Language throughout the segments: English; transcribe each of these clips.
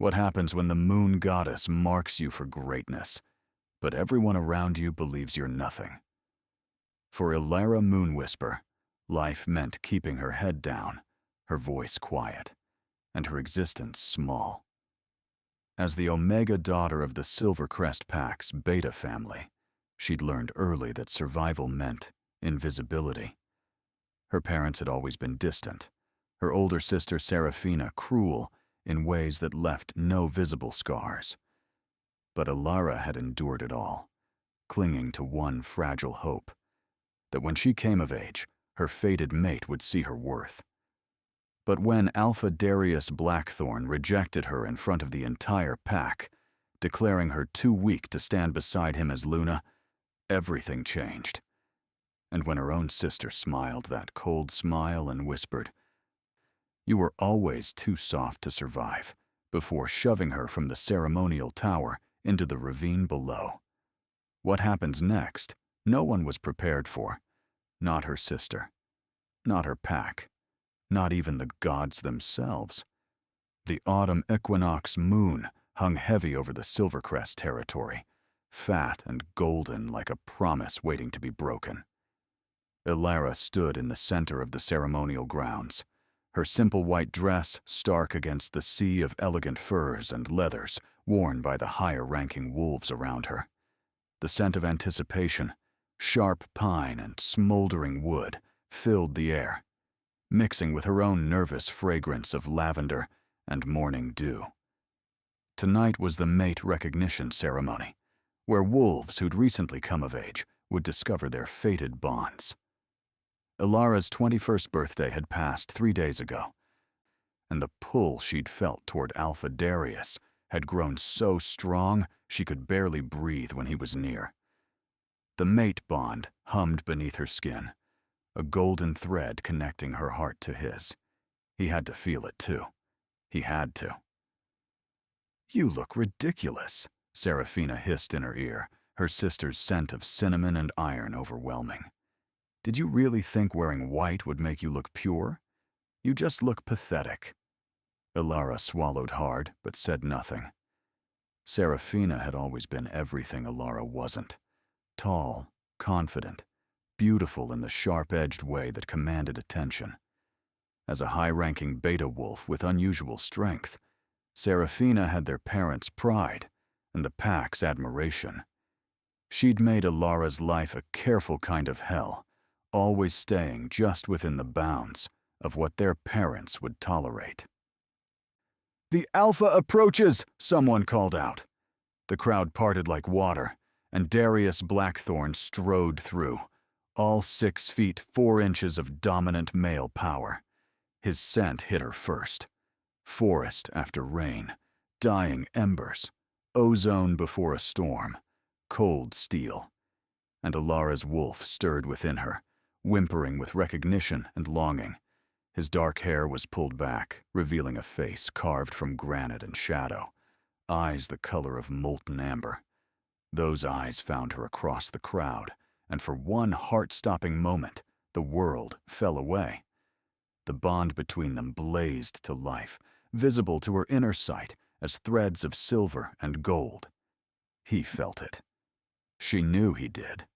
What happens when the moon goddess marks you for greatness, but everyone around you believes you're nothing? For Elara Moonwhisper, life meant keeping her head down, her voice quiet, and her existence small. As the Omega daughter of the Silvercrest Pack's Beta family, she'd learned early that survival meant invisibility. Her parents had always been distant, her older sister Seraphina cruel in ways that left no visible scars. But Elara had endured it all, clinging to one fragile hope, that when she came of age, her fated mate would see her worth. But when Alpha Darius Blackthorn rejected her in front of the entire pack, declaring her too weak to stand beside him as Luna, everything changed. And when her own sister smiled that cold smile and whispered, "You were always too soft to survive," before shoving her from the ceremonial tower into the ravine below. What happens next, no one was prepared for. Not her sister, not her pack, not even the gods themselves. The autumn equinox moon hung heavy over the Silvercrest territory, fat and golden like a promise waiting to be broken. Elara stood in the center of the ceremonial grounds, her simple white dress stark against the sea of elegant furs and leathers worn by the higher-ranking wolves around her. The scent of anticipation, sharp pine and smoldering wood, filled the air, mixing with her own nervous fragrance of lavender and morning dew. Tonight was the mate recognition ceremony, where wolves who'd recently come of age would discover their fated bonds. Elara's 21st birthday had passed 3 days ago, and the pull she'd felt toward Alpha Darius had grown so strong she could barely breathe when he was near. The mate bond hummed beneath her skin, a golden thread connecting her heart to his. He had to feel it too. He had to. "You look ridiculous," Seraphina hissed in her ear, her sister's scent of cinnamon and iron overwhelming. "Did you really think wearing white would make you look pure? You just look pathetic." Elara swallowed hard, but said nothing. Seraphina had always been everything Elara wasn't. Tall, confident, beautiful in the sharp-edged way that commanded attention. As a high-ranking beta wolf with unusual strength, Seraphina had their parents' pride and the pack's admiration. She'd made Elara's life a careful kind of hell, always staying just within the bounds of what their parents would tolerate. "The Alpha approaches!" someone called out. The crowd parted like water, and Darius Blackthorn strode through, all 6 feet 4 inches of dominant male power. His scent hit her first. Forest after rain, dying embers, ozone before a storm, cold steel. And Elara's wolf stirred within her, whimpering with recognition and longing. His dark hair was pulled back, revealing a face carved from granite and shadow, eyes the color of molten amber. Those eyes found her across the crowd, and for one heart-stopping moment, the world fell away. The bond between them blazed to life, visible to her inner sight as threads of silver and gold. He felt it. She knew he did.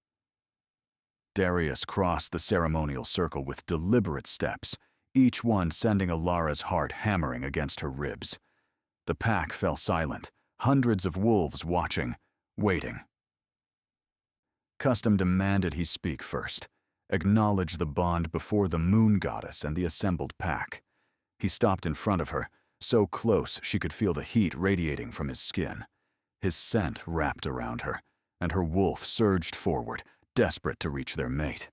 Darius crossed the ceremonial circle with deliberate steps, each one sending Elara's heart hammering against her ribs. The pack fell silent, hundreds of wolves watching, waiting. Custom demanded he speak first, acknowledge the bond before the moon goddess and the assembled pack. He stopped in front of her, so close she could feel the heat radiating from his skin. His scent wrapped around her, and her wolf surged forward, desperate to reach their mate.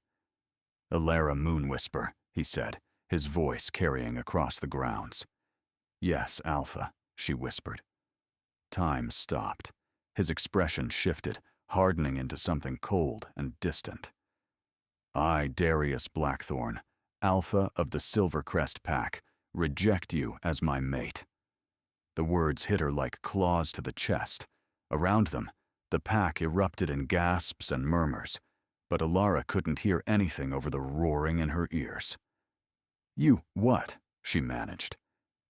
"Elara Moonwhisper," he said, his voice carrying across the grounds. "Yes, Alpha," she whispered. Time stopped. His expression shifted, hardening into something cold and distant. "I, Darius Blackthorn, Alpha of the Silvercrest Pack, reject you as my mate." The words hit her like claws to the chest. Around them, the pack erupted in gasps and murmurs, but Elara couldn't hear anything over the roaring in her ears. "You what?" she managed.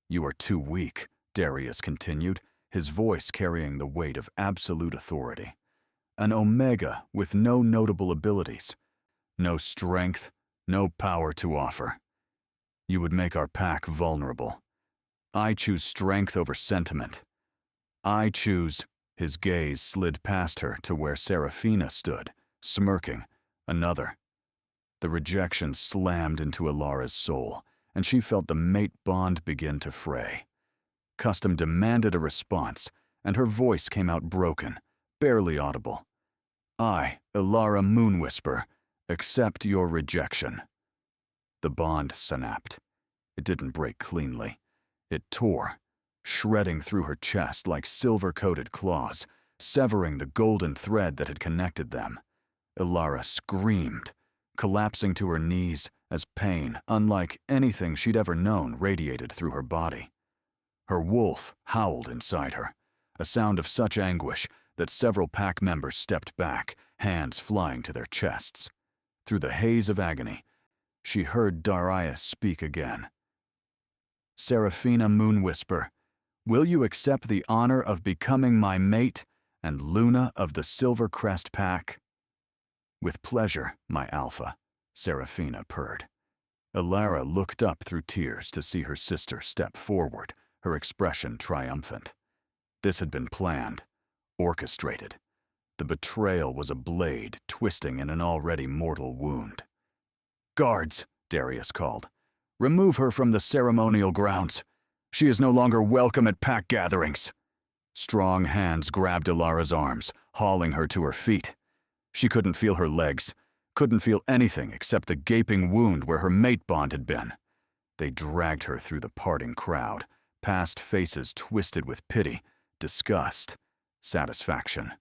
"You are too weak, Darius continued, his voice carrying the weight of absolute authority. An Omega with no notable abilities, no strength, no power to offer. You would make our pack vulnerable. I choose strength over sentiment. I choose. His gaze slid past her to where Seraphina stood, smirking. Another. The rejection slammed into Ilara's soul, and she felt the mate bond begin to fray. Custom demanded a response, and her voice came out broken, barely audible. I, Ilara Moonwhisper, accept your rejection. The bond snapped. It didn't break cleanly. It tore, shredding through her chest like silver-coated claws, severing the golden thread that had connected them. Ilara screamed, collapsing to her knees as pain, unlike anything she'd ever known, radiated through her body. Her wolf howled inside her, a sound of such anguish that several pack members stepped back, hands flying to their chests. Through the haze of agony, she heard Darius speak again. Seraphina Moonwhisper, will you accept the honor of becoming my mate and Luna of the Silver Crest Pack? With pleasure, my alpha, Seraphina purred. Ilara looked up through tears to see her sister step forward, her expression triumphant. This had been planned, orchestrated. The betrayal was a blade twisting in an already mortal wound. Guards, Darius called. Remove her from the ceremonial grounds. She is no longer welcome at pack gatherings. Strong hands grabbed Ilara's arms, hauling her to her feet. She couldn't feel her legs, couldn't feel anything except the gaping wound where her mate bond had been. They dragged her through the parting crowd, past faces twisted with pity, disgust, satisfaction.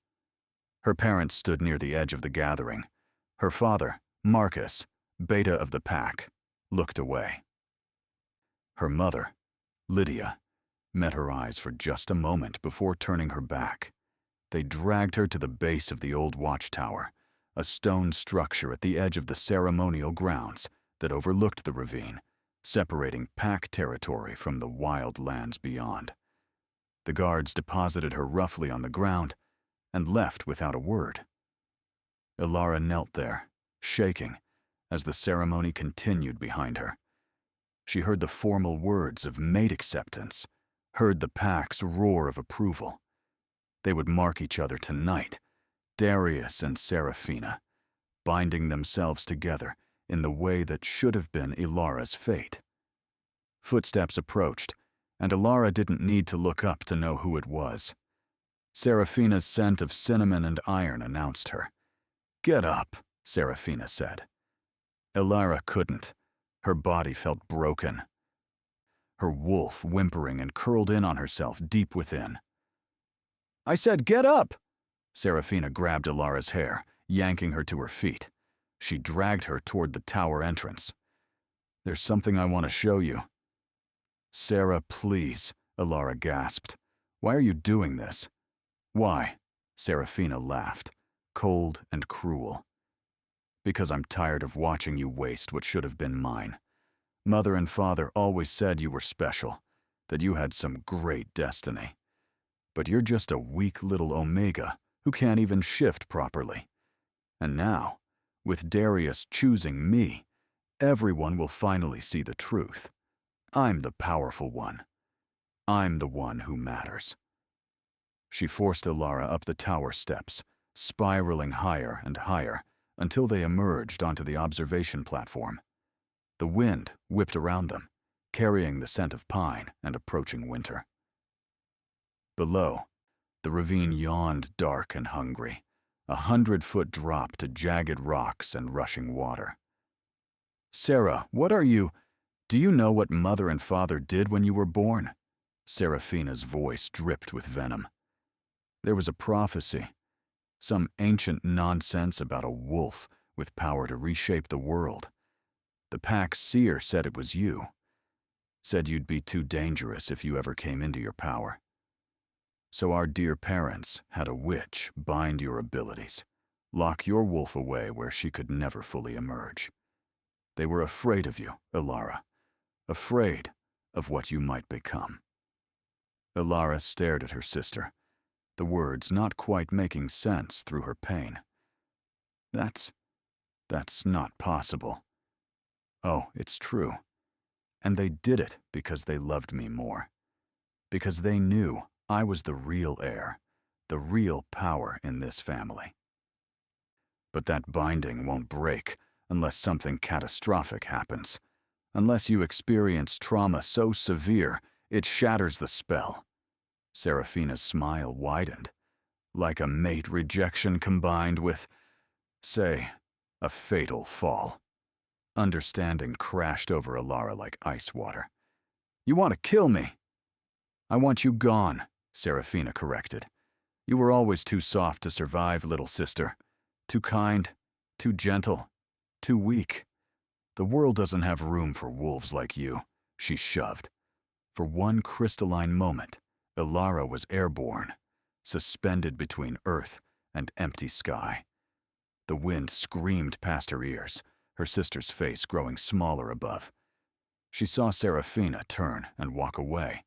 Her parents stood near the edge of the gathering. Her father, Marcus, beta of the pack, looked away. Her mother, Lydia, met her eyes for just a moment before turning her back. They dragged her to the base of the old watchtower, a stone structure at the edge of the ceremonial grounds that overlooked the ravine, separating pack territory from the wild lands beyond. The guards deposited her roughly on the ground and left without a word. Ilara knelt there, shaking, as the ceremony continued behind her. She heard the formal words of mate acceptance, heard the pack's roar of approval. They would mark each other tonight, Darius and Seraphina, binding themselves together in the way that should have been Ilara's fate. Footsteps approached, and Ilara didn't need to look up to know who it was. Seraphina's scent of cinnamon and iron announced her. Get up, Seraphina said. Ilara couldn't. Her body felt broken. Her wolf whimpering and curled in on herself deep within. I said, get up! Seraphina grabbed Ilara's hair, yanking her to her feet. She dragged her toward the tower entrance. There's something I want to show you. Sarah, please, Ilara gasped. Why are you doing this? Why? Seraphina laughed, cold and cruel. Because I'm tired of watching you waste what should have been mine. Mother and father always said you were special, that you had some great destiny. But you're just a weak little Omega who can't even shift properly. And now, with Darius choosing me, everyone will finally see the truth. I'm the powerful one. I'm the one who matters. She forced Ilara up the tower steps, spiraling higher and higher until they emerged onto the observation platform. The wind whipped around them, carrying the scent of pine and approaching winter. Below, the ravine yawned dark and hungry, 100-foot drop to jagged rocks and rushing water. Sarah, what are you? Do you know what mother and father did when you were born? Seraphina's voice dripped with venom. There was a prophecy, some ancient nonsense about a wolf with power to reshape the world. The pack's seer said it was you. Said you'd be too dangerous if you ever came into your power. So our dear parents had a witch bind your abilities, lock your wolf away where she could never fully emerge. They were afraid of you, Ilara, afraid of what you might become. Ilara stared at her sister, the words not quite making sense through her pain. That's not possible. Oh, it's true. And they did it because they loved me more. Because they knew I was the real heir, the real power in this family. But that binding won't break unless something catastrophic happens. Unless you experience trauma so severe, it shatters the spell. Serafina's smile widened, like a mate rejection combined with, say, a fatal fall. Understanding crashed over Ilara like ice water. You want to kill me? I want you gone, Serafina corrected. You were always too soft to survive, little sister. Too kind, too gentle, too weak. The world doesn't have room for wolves like you, she shoved. For one crystalline moment, Ilara was airborne, suspended between earth and empty sky. The wind screamed past her ears, her sister's face growing smaller above. She saw Serafina turn and walk away,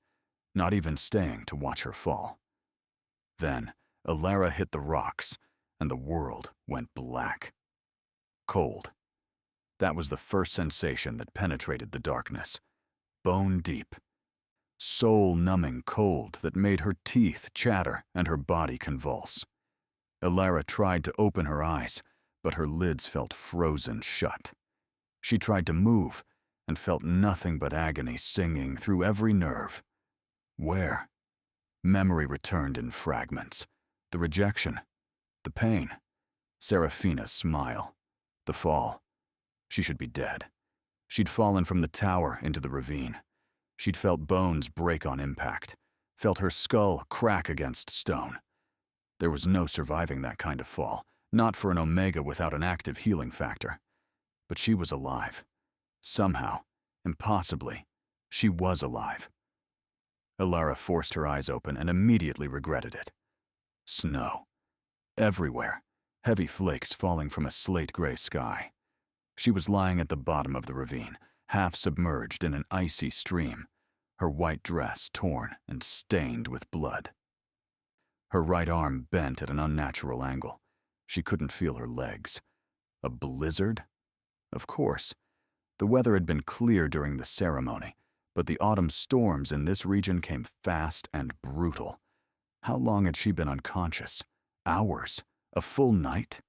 not even staying to watch her fall. Then, Ilara hit the rocks, and the world went black. Cold. That was the first sensation that penetrated the darkness. Bone deep. Soul-numbing cold that made her teeth chatter and her body convulse. Ilara tried to open her eyes, but her lids felt frozen shut. She tried to move and felt nothing but agony singing through every nerve. Where? Memory returned in fragments. The rejection. The pain. Serafina's smile. The fall. She should be dead. She'd fallen from the tower into the ravine. She'd felt bones break on impact, felt her skull crack against stone. There was no surviving that kind of fall, not for an Omega without an active healing factor. But she was alive. Somehow, impossibly, she was alive. Ilara forced her eyes open and immediately regretted it. Snow. Everywhere, heavy flakes falling from a slate-gray sky. She was lying at the bottom of the ravine, half submerged in an icy stream, her white dress torn and stained with blood. Her right arm bent at an unnatural angle. She couldn't feel her legs. A blizzard? Of course. The weather had been clear during the ceremony, but the autumn storms in this region came fast and brutal. How long had she been unconscious? Hours? A full night?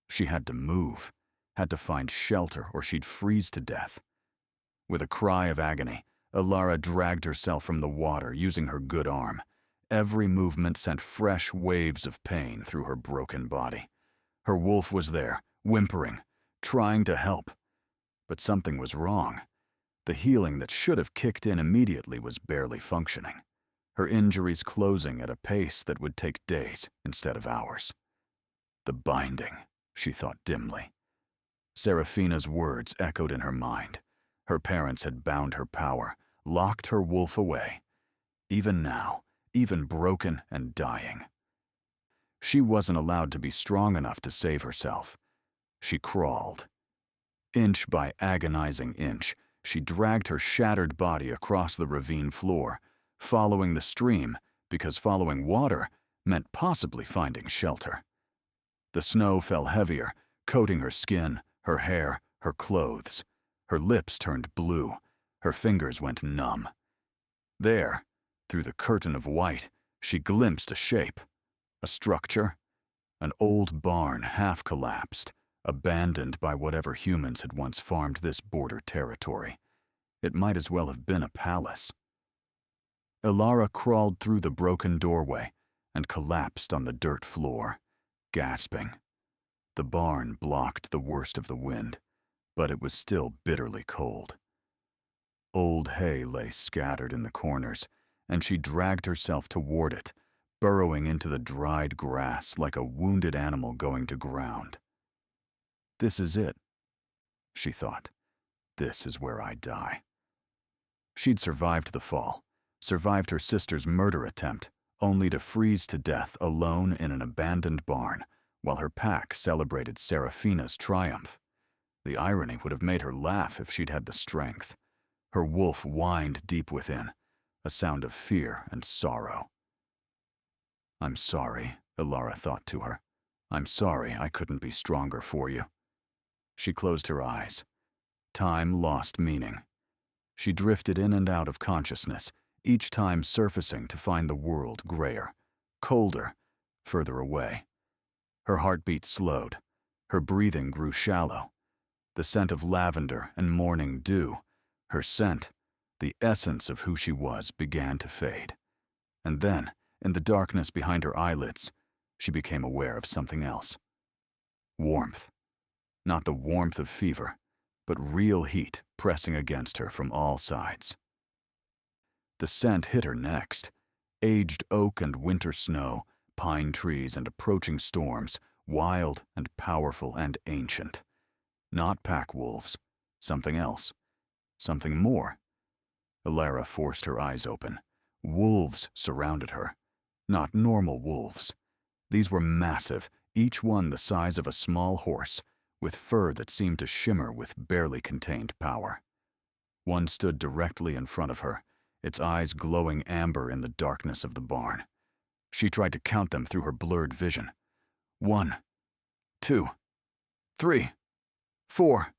She had to move, had to find shelter or she'd freeze to death. With a cry of agony, Ilara dragged herself from the water using her good arm. Every movement sent fresh waves of pain through her broken body. Her wolf was there, whimpering, trying to help. But something was wrong. The healing that should have kicked in immediately was barely functioning. Her injuries closing at a pace that would take days instead of hours. The binding, she thought dimly. Serafina's words echoed in her mind. Her parents had bound her power, locked her wolf away. Even now, even broken and dying. She wasn't allowed to be strong enough to save herself. She crawled. Inch by agonizing inch, she dragged her shattered body across the ravine floor, following the stream because following water meant possibly finding shelter. The snow fell heavier, coating her skin, her hair, her clothes. Her lips turned blue. Her fingers went numb. There, through the curtain of white, she glimpsed a shape, a structure, an old barn half collapsed, abandoned by whatever humans had once farmed this border territory. It might as well have been a palace. Ilara crawled through the broken doorway and collapsed on the dirt floor, gasping. The barn blocked the worst of the wind, but it was still bitterly cold. Old hay lay scattered in the corners, and she dragged herself toward it, burrowing into the dried grass like a wounded animal going to ground. This is it, she thought. This is where I die. She'd survived the fall, survived her sister's murder attempt, only to freeze to death alone in an abandoned barn, while her pack celebrated Serafina's triumph. The irony would have made her laugh if she'd had the strength. Her wolf whined deep within, a sound of fear and sorrow. "I'm sorry," Elara thought to her. "I'm sorry I couldn't be stronger for you." She closed her eyes. Time lost meaning. She drifted in and out of consciousness, each time surfacing to find the world grayer, colder, further away. Her heartbeat slowed. Her breathing grew shallow. The scent of lavender and morning dew, her scent, the essence of who she was, began to fade. And then, in the darkness behind her eyelids, she became aware of something else. Warmth. Not the warmth of fever, but real heat pressing against her from all sides. The scent hit her next. Aged oak and winter snow, pine trees and approaching storms, wild and powerful and ancient. Not pack wolves, something else, something more. Elara forced her eyes open. Wolves surrounded her. Not normal wolves. These were massive, each one the size of a small horse, with fur that seemed to shimmer with barely contained power. One stood directly in front of her, its eyes glowing amber in the darkness of the barn. She tried to count them through her blurred vision. 1, 2, 3, 4.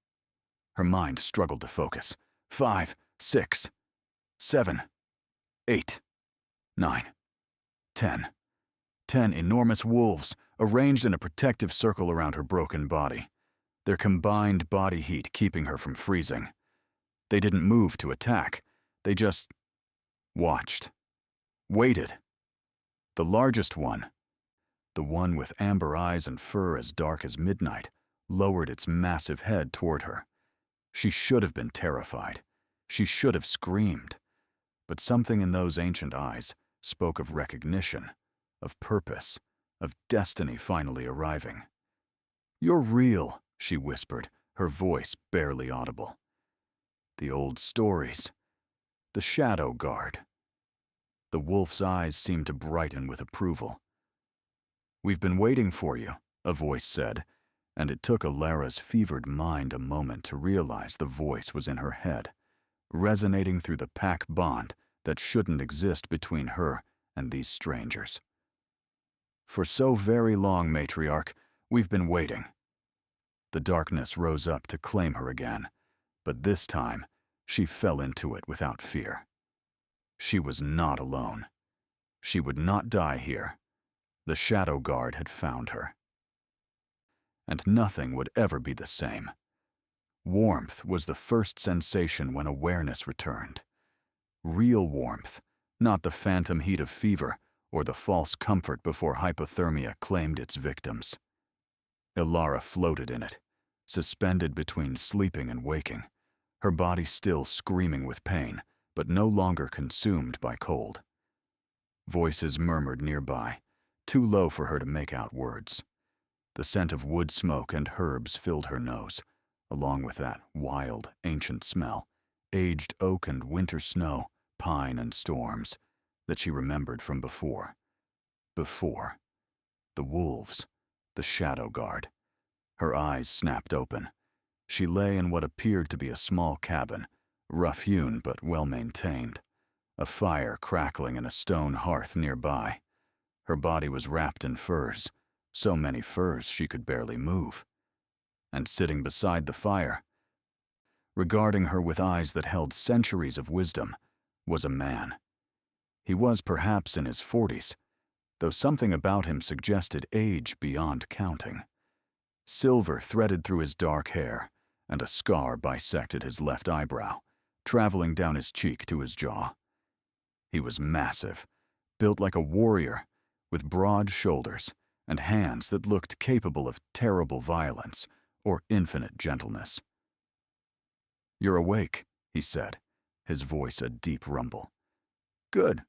Her mind struggled to focus. 5, 6, 7, 8, 9, 10. 10 enormous wolves, arranged in a protective circle around her broken body, their combined body heat keeping her from freezing. They didn't move to attack. They just watched. Waited. The largest one, the one with amber eyes and fur as dark as midnight, lowered its massive head toward her. She should have been terrified. She should have screamed. But something in those ancient eyes spoke of recognition, of purpose, of destiny finally arriving. "You're real," she whispered, her voice barely audible. The old stories. The Shadow Guard. The wolf's eyes seemed to brighten with approval. "We've been waiting for you," a voice said, and it took Elara's fevered mind a moment to realize the voice was in her head, resonating through the pack bond that shouldn't exist between her and these strangers. "For so very long, matriarch, we've been waiting." The darkness rose up to claim her again, but this time she fell into it without fear. She was not alone. She would not die here. The Shadow Guard had found her. And nothing would ever be the same. Warmth was the first sensation when awareness returned. Real warmth, not the phantom heat of fever or the false comfort before hypothermia claimed its victims. Elara floated in it, suspended between sleeping and waking, her body still screaming with pain, but no longer consumed by cold. Voices murmured nearby, too low for her to make out words. The scent of wood smoke and herbs filled her nose, along with that wild, ancient smell, aged oak and winter snow, pine and storms, that she remembered from before. Before. The wolves, the Shadow Guard. Her eyes snapped open. She lay in what appeared to be a small cabin, rough-hewn but well-maintained, a fire crackling in a stone hearth nearby. Her body was wrapped in furs, so many furs she could barely move. And sitting beside the fire, regarding her with eyes that held centuries of wisdom, was a man. He was perhaps in his 40s, though something about him suggested age beyond counting. Silver threaded through his dark hair, and a scar bisected his left eyebrow, traveling down his cheek to his jaw. He was massive, built like a warrior, with broad shoulders and hands that looked capable of terrible violence or infinite gentleness. "You're awake," he said, his voice a deep rumble. "Good.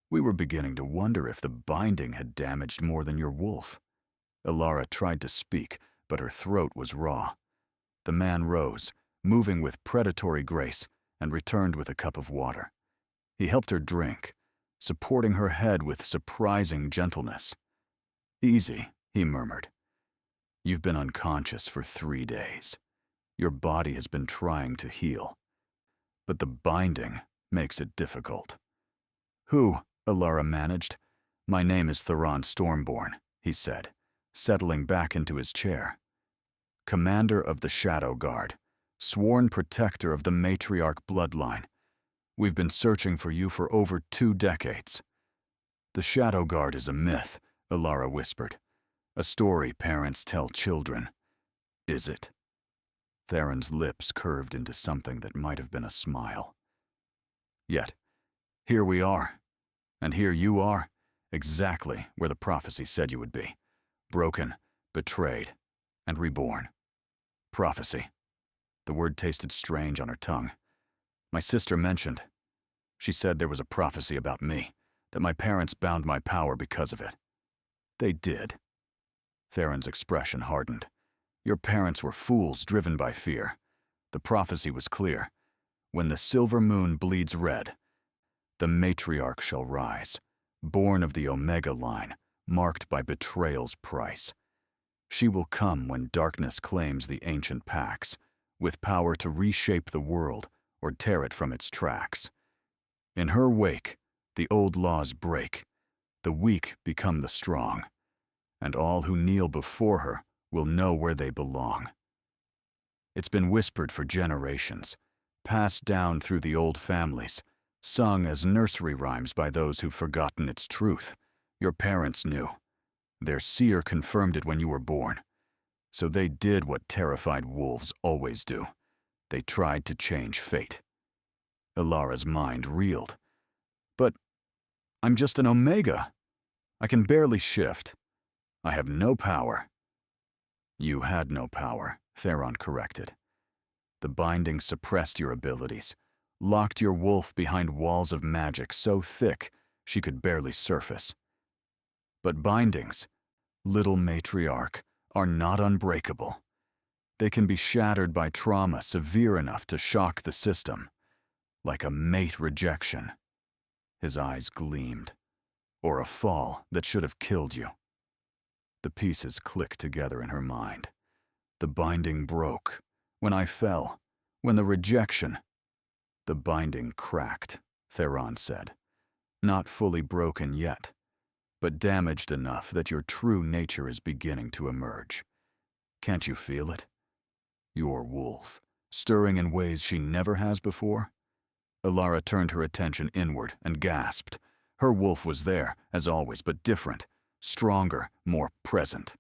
We were beginning to wonder if the binding had damaged more than your wolf." Elara tried to speak, but her throat was raw. The man rose, moving with predatory grace, and returned with a cup of water. He helped her drink, supporting her head with surprising gentleness. "Easy," he murmured. "You've been unconscious for 3 days. Your body has been trying to heal. But the binding makes it difficult." Who? Alara managed. My name is Theron Stormborn, he said, settling back into his chair. Commander of the Shadow Guard, sworn protector of the matriarch bloodline. We've been searching for you for over 2 decades. The Shadow Guard is a myth, Alara whispered. A story parents tell children. Is it? Theron's lips curved into something that might have been a smile. Yet, here we are. And here you are, exactly where the prophecy said you would be. Broken, betrayed, and reborn. Prophecy. The word tasted strange on her tongue. My sister mentioned. She said there was a prophecy about me, that my parents bound my power because of it. They did. Theron's expression hardened. Your parents were fools driven by fear. The prophecy was clear. When the silver moon bleeds red, the matriarch shall rise, born of the Omega line, marked by betrayal's price. She will come when darkness claims the ancient Pax, with power to reshape the world or tear it from its tracks. In her wake, the old laws break, the weak become the strong, and all who kneel before her will know where they belong. It's been whispered for generations, passed down through the old families, sung as nursery rhymes by those who've forgotten its truth. Your parents knew. Their seer confirmed it when you were born. So they did what terrified wolves always do. They tried to change fate. Alara's mind reeled. But I'm just an Omega. I can barely shift. I have no power. You had no power, Theron corrected. The binding suppressed your abilities, locked your wolf behind walls of magic so thick she could barely surface. But bindings, little matriarch, are not unbreakable. They can be shattered by trauma severe enough to shock the system, like a mate rejection. His eyes gleamed. Or a fall that should have killed you. The pieces clicked together in her mind. The binding broke. When I fell. When the rejection. The binding cracked, Theron said. Not fully broken yet, but damaged enough that your true nature is beginning to emerge. Can't you feel it? Your wolf, stirring in ways she never has before? Alara turned her attention inward and gasped. Her wolf was there, as always, but different, stronger, more present.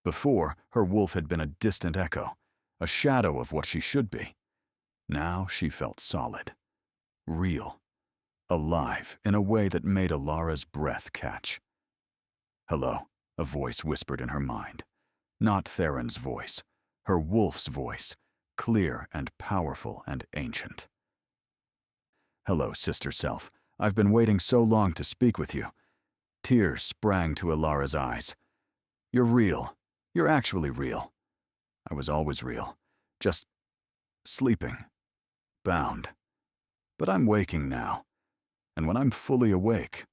Before, her wolf had been a distant echo, a shadow of what she should be. Now she felt solid, real, alive in a way that made Alara's breath catch. Hello, a voice whispered in her mind. Not Theron's voice, her wolf's voice, clear and powerful and ancient. Hello, sister self. I've been waiting so long to speak with you. Tears sprang to Alara's eyes. You're real. You're actually real. I was always real. Just sleeping. Bound. But I'm waking now. And when I'm fully awake,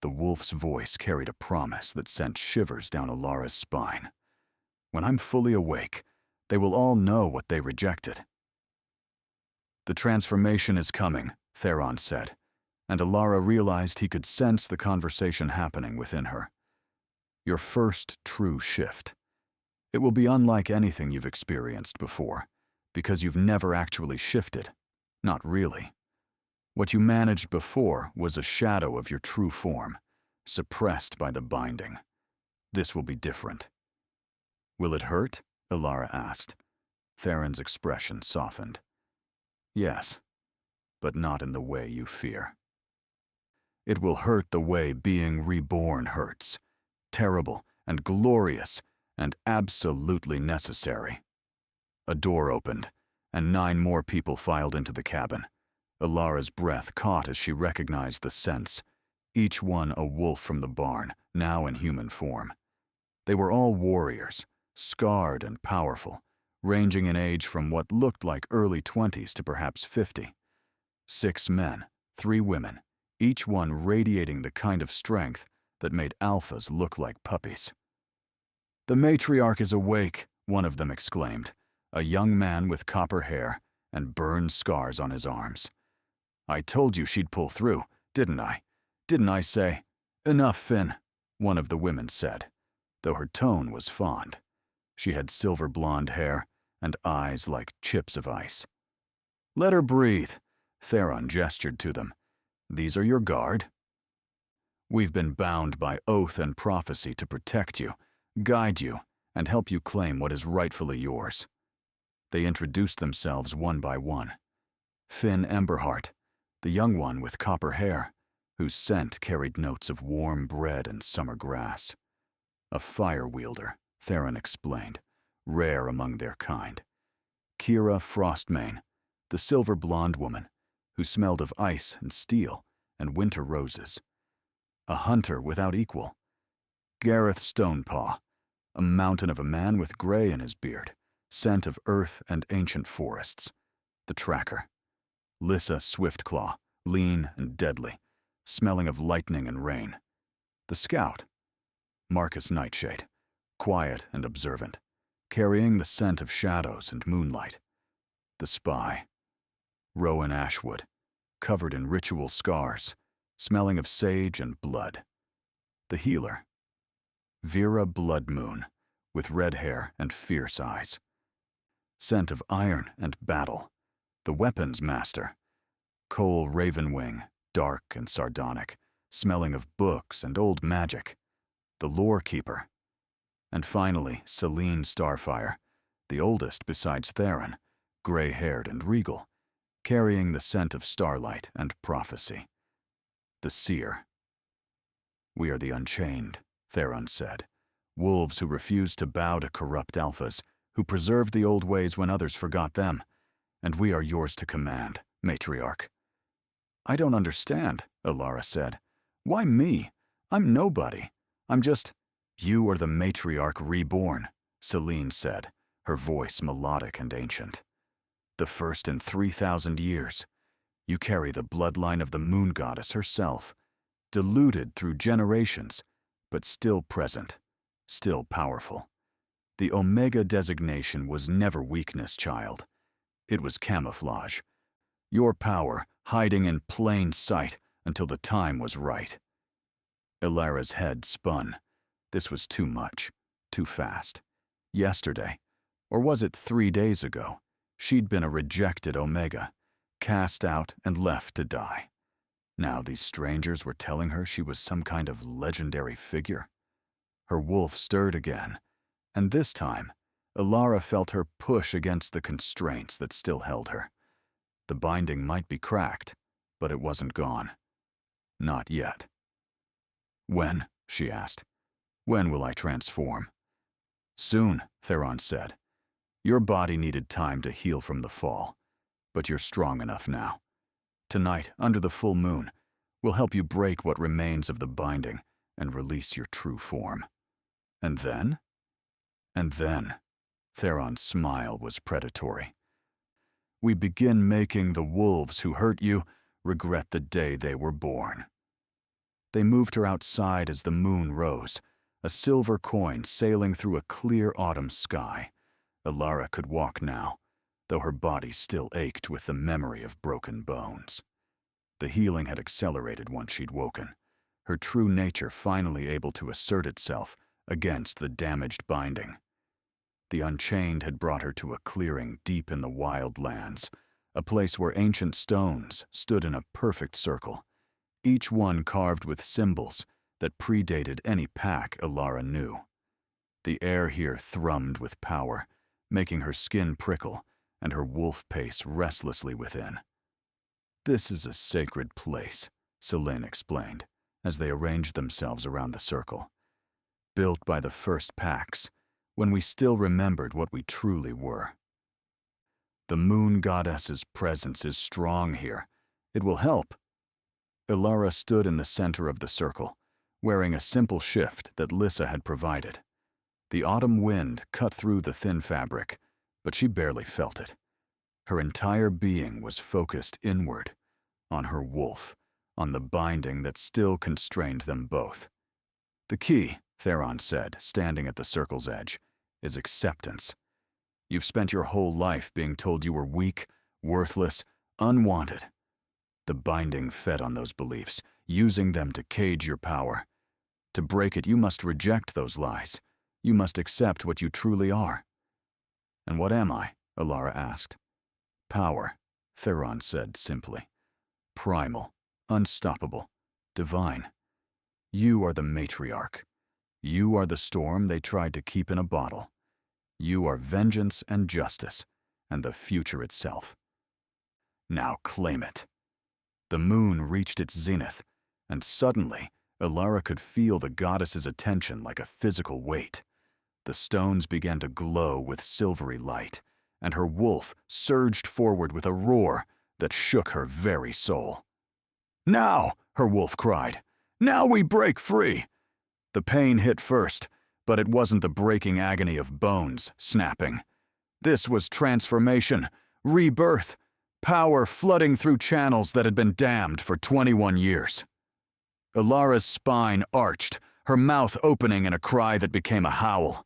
the wolf's voice carried a promise that sent shivers down Alara's spine. When I'm fully awake, they will all know what they rejected. The transformation is coming, Theron said, and Alara realized he could sense the conversation happening within her. Your first true shift. It will be unlike anything you've experienced before, because you've never actually shifted. Not really. What you managed before was a shadow of your true form, suppressed by the binding. This will be different. Will it hurt? Alara asked. Theron's expression softened. Yes, but not in the way you fear. It will hurt the way being reborn hurts. Terrible and glorious and absolutely necessary. A door opened, and 9 more people filed into the cabin. Alara's breath caught as she recognized the scents, each one a wolf from the barn, now in human form. They were all warriors, scarred and powerful, ranging in age from what looked like early 20s to perhaps 50. 6 men, 3 women, each one radiating the kind of strength that made alphas look like puppies. The matriarch is awake, one of them exclaimed, a young man with copper hair and burned scars on his arms. I told you she'd pull through, didn't I? "Didn't I say? Enough, Finn," one of the women said, though her tone was fond. She had silver blonde hair and eyes like chips of ice. "Let her breathe," Theron gestured to them. "These are your guard. We've been bound by oath and prophecy to protect you, guide you, and help you claim what is rightfully yours." They introduced themselves one by one. Finn Emberheart, the young one with copper hair, whose scent carried notes of warm bread and summer grass. A fire wielder, Theron explained, rare among their kind. Kira Frostmane, the silver blonde woman, who smelled of ice and steel and winter roses. A hunter without equal. Gareth Stonepaw, a mountain of a man with gray in his beard, scent of earth and ancient forests. The tracker. Lissa Swiftclaw, lean and deadly, smelling of lightning and rain. The scout. Marcus Nightshade, quiet and observant, carrying the scent of shadows and moonlight. The spy. Rowan Ashwood, covered in ritual scars, smelling of sage and blood. The healer. Vera Bloodmoon, with red hair and fierce eyes. Scent of iron and battle. The weapons master. Cole Ravenwing, dark and sardonic, smelling of books and old magic. The lore keeper. And finally, Selene Starfire, the oldest besides Theron, gray-haired and regal, carrying the scent of starlight and prophecy. The seer. "We are the Unchained," Theron said, wolves who refused to bow to corrupt alphas, who preserved the old ways when others forgot them, and we are yours to command, matriarch. "I don't understand," Alara said. "Why me? I'm nobody. I'm just—" "You are the matriarch reborn," Selene said, her voice melodic and ancient. "The first in 3,000 years. You carry the bloodline of the moon goddess herself, diluted through generations, but still present, still powerful. The Omega designation was never weakness, child. It was camouflage. Your power hiding in plain sight until the time was right." Ilara's head spun. This was too much, too fast. Yesterday, or was it 3 days ago, she'd been a rejected Omega, cast out and left to die. Now these strangers were telling her she was some kind of legendary figure. Her wolf stirred again, and this time, Ilara felt her push against the constraints that still held her. The binding might be cracked, but it wasn't gone. Not yet. "When?" she asked. "When will I transform?" "Soon," Theron said. "Your body needed time to heal from the fall, but you're strong enough now. Tonight, under the full moon, we'll help you break what remains of the binding and release your true form. And then?" "And then," Theron's smile was predatory, "we begin making the wolves who hurt you regret the day they were born." They moved her outside as the moon rose, a silver coin sailing through a clear autumn sky. Ilara could walk now, though her body still ached with the memory of broken bones. The healing had accelerated once she'd woken, her true nature finally able to assert itself against the damaged binding. The Unchained had brought her to a clearing deep in the wild lands, a place where ancient stones stood in a perfect circle, each one carved with symbols that predated any pack Ilara knew. The air here thrummed with power, making her skin prickle and her wolf pace restlessly within. "This is a sacred place," Selene explained, as they arranged themselves around the circle. "Built by the first packs, when we still remembered what we truly were. The moon goddess's presence is strong here. It will help." Ilara stood in the center of the circle, wearing a simple shift that Lissa had provided. The autumn wind cut through the thin fabric, but she barely felt it. Her entire being was focused inward, on her wolf, on the binding that still constrained them both. "The key," Theron said, standing at the circle's edge, "is acceptance. You've spent your whole life being told you were weak, worthless, unwanted. The binding fed on those beliefs. using them to cage your power. To break it, you must reject those lies. You must accept what you truly are. And what am I? Alara asked. Power, Theron said simply. Primal, unstoppable, divine. You are the matriarch. You are the storm they tried to keep in a bottle. You are vengeance and justice, and the future itself. Now claim it. The moon reached its zenith, and suddenly, Alara could feel the goddess's attention like a physical weight. The stones began to glow with silvery light, and her wolf surged forward with a roar that shook her very soul. Now, her wolf cried, now we break free. The pain hit first, but it wasn't the breaking agony of bones snapping. This was transformation, rebirth, power flooding through channels that had been dammed for 21 years. Alara's spine arched, her mouth opening in a cry that became a howl.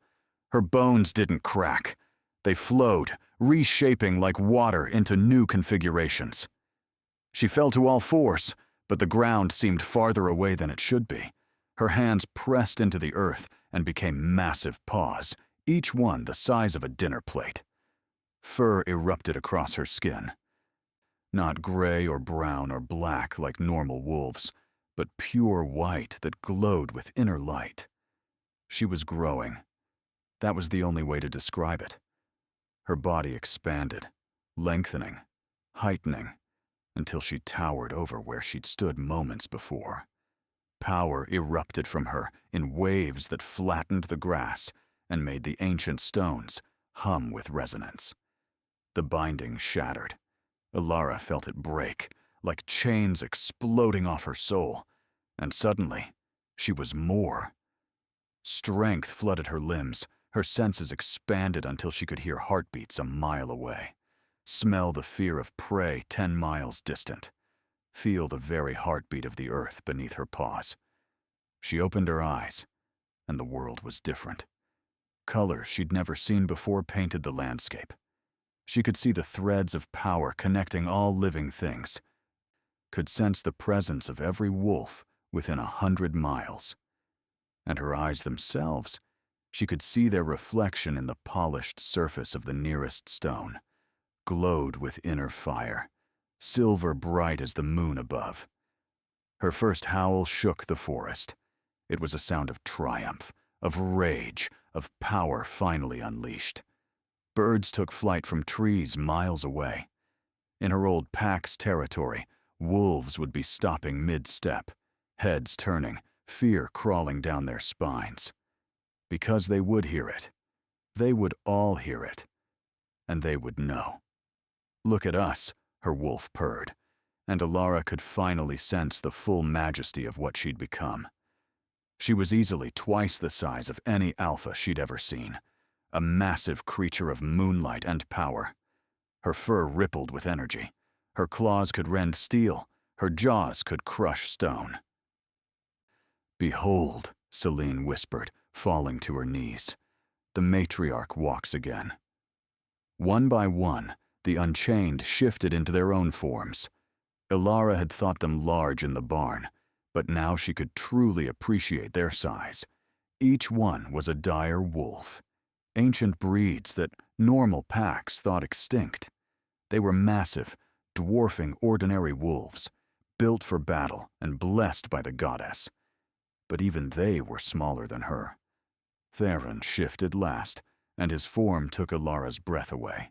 Her bones didn't crack. They flowed, reshaping like water into new configurations. She fell to all fours, but the ground seemed farther away than it should be. Her hands pressed into the earth and became massive paws, each one the size of a dinner plate. Fur erupted across her skin. Not gray or brown or black like normal wolves, but pure white that glowed with inner light. She was growing. That was the only way to describe it. Her body expanded, lengthening, heightening, until she towered over where she'd stood moments before. Power erupted from her in waves that flattened the grass and made the ancient stones hum with resonance. The binding shattered. Alara felt it break, like chains exploding off her soul, and suddenly, she was more. Strength flooded her limbs, her senses expanded until she could hear heartbeats a mile away, smell the fear of prey 10 miles distant, feel the very heartbeat of the earth beneath her paws. She opened her eyes, and the world was different. Colors she'd never seen before painted the landscape. She could see the threads of power connecting all living things, could sense the presence of every wolf within 100 miles. And her eyes themselves, she could see their reflection in the polished surface of the nearest stone, glowed with inner fire, silver bright as the moon above. Her first howl shook the forest. It was a sound of triumph, of rage, of power finally unleashed. Birds took flight from trees miles away. In her old pack's territory, wolves would be stopping mid-step, heads turning, fear crawling down their spines. Because they would hear it. They would all hear it. And they would know. Look at us, her wolf purred, and Alara could finally sense the full majesty of what she'd become. She was easily twice the size of any alpha she'd ever seen, a massive creature of moonlight and power. Her fur rippled with energy. Her claws could rend steel. Her jaws could crush stone. Behold, Selene whispered, falling to her knees. The matriarch walks again. One by one, the Unchained shifted into their own forms. Alara had thought them large in the barn, but now she could truly appreciate their size. Each one was a dire wolf. Ancient breeds that normal packs thought extinct. They were massive, dwarfing ordinary wolves, built for battle and blessed by the goddess. But even they were smaller than her. Theron shifted last, and his form took Alara's breath away.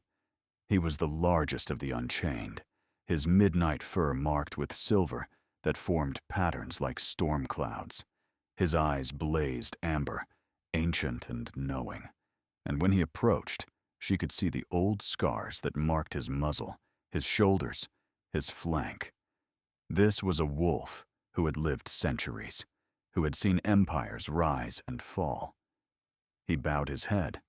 He was the largest of the Unchained, his midnight fur marked with silver that formed patterns like storm clouds. His eyes blazed amber, ancient and knowing. And when he approached, she could see the old scars that marked his muzzle, his shoulders, his flank. This was a wolf who had lived centuries, who had seen empires rise and fall. He bowed his head,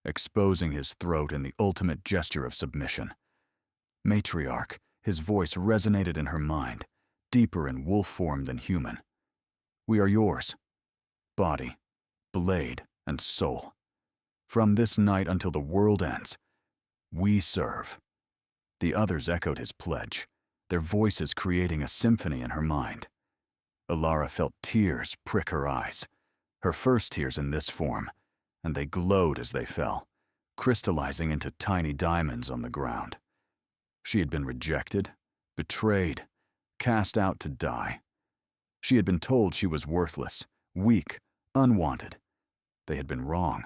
exposing his throat in the ultimate gesture of submission. Matriarch, his voice resonated in her mind, deeper in wolf form than human. We are yours, body, blade, and soul. From this night until the world ends, we serve. The others echoed his pledge, their voices creating a symphony in her mind. Alara felt tears prick her eyes, her first tears in this form, and they glowed as they fell, crystallizing into tiny diamonds on the ground. She had been rejected, betrayed, cast out to die. She had been told she was worthless, weak, unwanted. They had been wrong.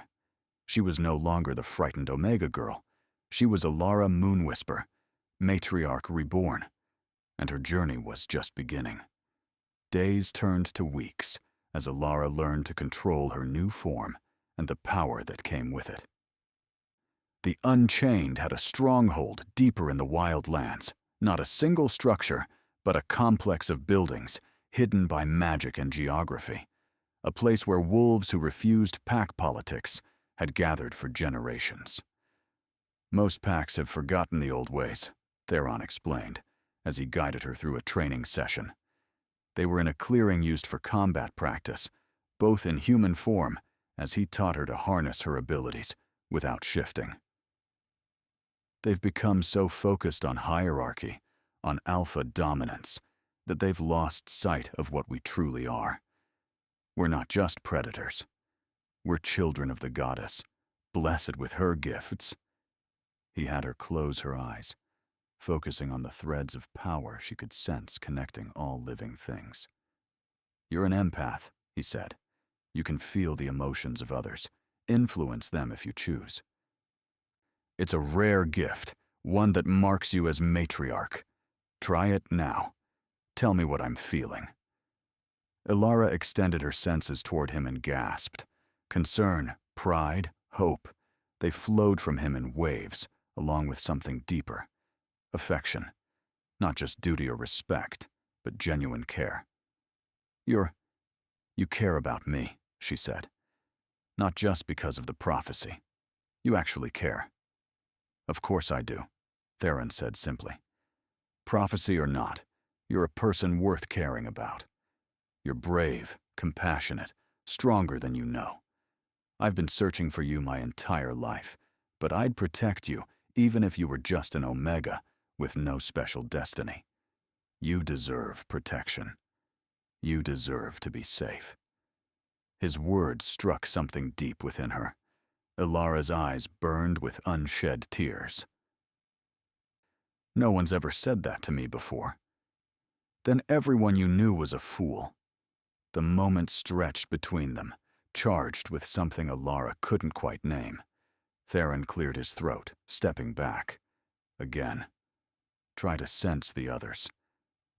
She was no longer the frightened Omega girl. She was Alara Moonwhisper, matriarch reborn, and her journey was just beginning. Days turned to weeks as Alara learned to control her new form and the power that came with it. The Unchained had a stronghold deeper in the wild lands, not a single structure, but a complex of buildings hidden by magic and geography, a place where wolves who refused pack politics had gathered for generations. Most packs have forgotten the old ways, Theron explained, as he guided her through a training session. They were in a clearing used for combat practice, both in human form, as he taught her to harness her abilities without shifting. They've become so focused on hierarchy, on alpha dominance, that they've lost sight of what we truly are. We're not just predators. We're children of the goddess, blessed with her gifts. He had her close her eyes, focusing on the threads of power she could sense connecting all living things. You're an empath, he said. You can feel the emotions of others, influence them if you choose. It's a rare gift, one that marks you as matriarch. Try it now. Tell me what I'm feeling. Alara extended her senses toward him and gasped. Concern, pride, hope, they flowed from him in waves, along with something deeper. Affection. Not just duty or respect, but genuine care. You care about me, she said. Not just because of the prophecy. You actually care. Of course I do, Theron said simply. Prophecy or not, you're a person worth caring about. You're brave, compassionate, stronger than you know. I've been searching for you my entire life, but I'd protect you even if you were just an Omega with no special destiny. You deserve protection. You deserve to be safe. His words struck something deep within her. Alara's eyes burned with unshed tears. No one's ever said that to me before. Then everyone you knew was a fool. The moment stretched between them, charged with something Alara couldn't quite name. Theron cleared his throat, stepping back. Again. Try to sense the others.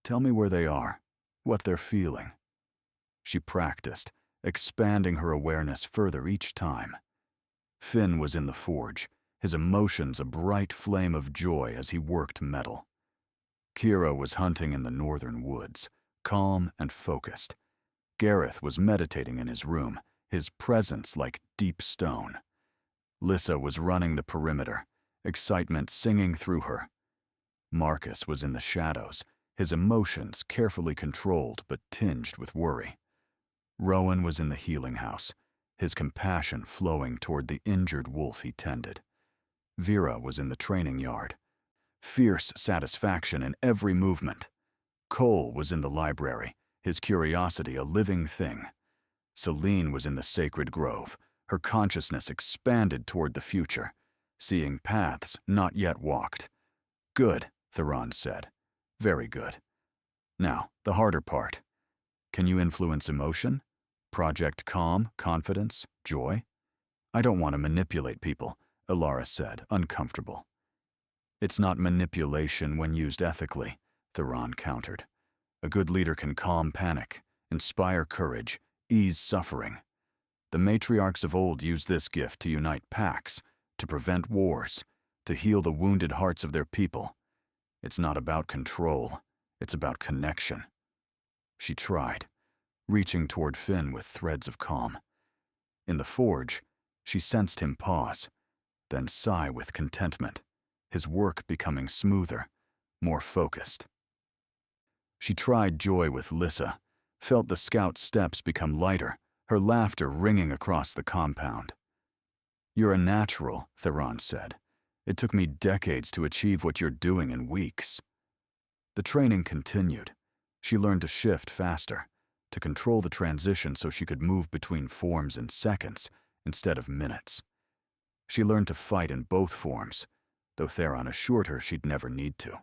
Tell me where they are, what they're feeling. She practiced, expanding her awareness further each time. Finn was in the forge, his emotions a bright flame of joy as he worked metal. Kira was hunting in the northern woods, calm and focused. Gareth was meditating in his room, his presence like deep stone. Lissa was running the perimeter, excitement singing through her. Marcus was in the shadows, his emotions carefully controlled but tinged with worry. Rowan was in the healing house, his compassion flowing toward the injured wolf he tended. Vera was in the training yard, fierce satisfaction in every movement. Cole was in the library, his curiosity a living thing. Celine was in the sacred grove, her consciousness expanded toward the future, seeing paths not yet walked. Good, Theron said. Very good. Now, the harder part. Can you influence emotion? Project calm, confidence, joy? I don't want to manipulate people, Alara said, uncomfortable. It's not manipulation when used ethically, Theron countered. A good leader can calm panic, inspire courage, ease suffering. The matriarchs of old used this gift to unite packs, to prevent wars, to heal the wounded hearts of their people. It's not about control, it's about connection. She tried, reaching toward Finn with threads of calm. In the forge, she sensed him pause, then sigh with contentment, his work becoming smoother, more focused. She tried joy with Lissa, felt the scout's steps become lighter, her laughter ringing across the compound. You're a natural, Theron said. It took me decades to achieve what you're doing in weeks. The training continued. She learned to shift faster, to control the transition so she could move between forms in seconds instead of minutes. She learned to fight in both forms, though Theron assured her she'd never need to.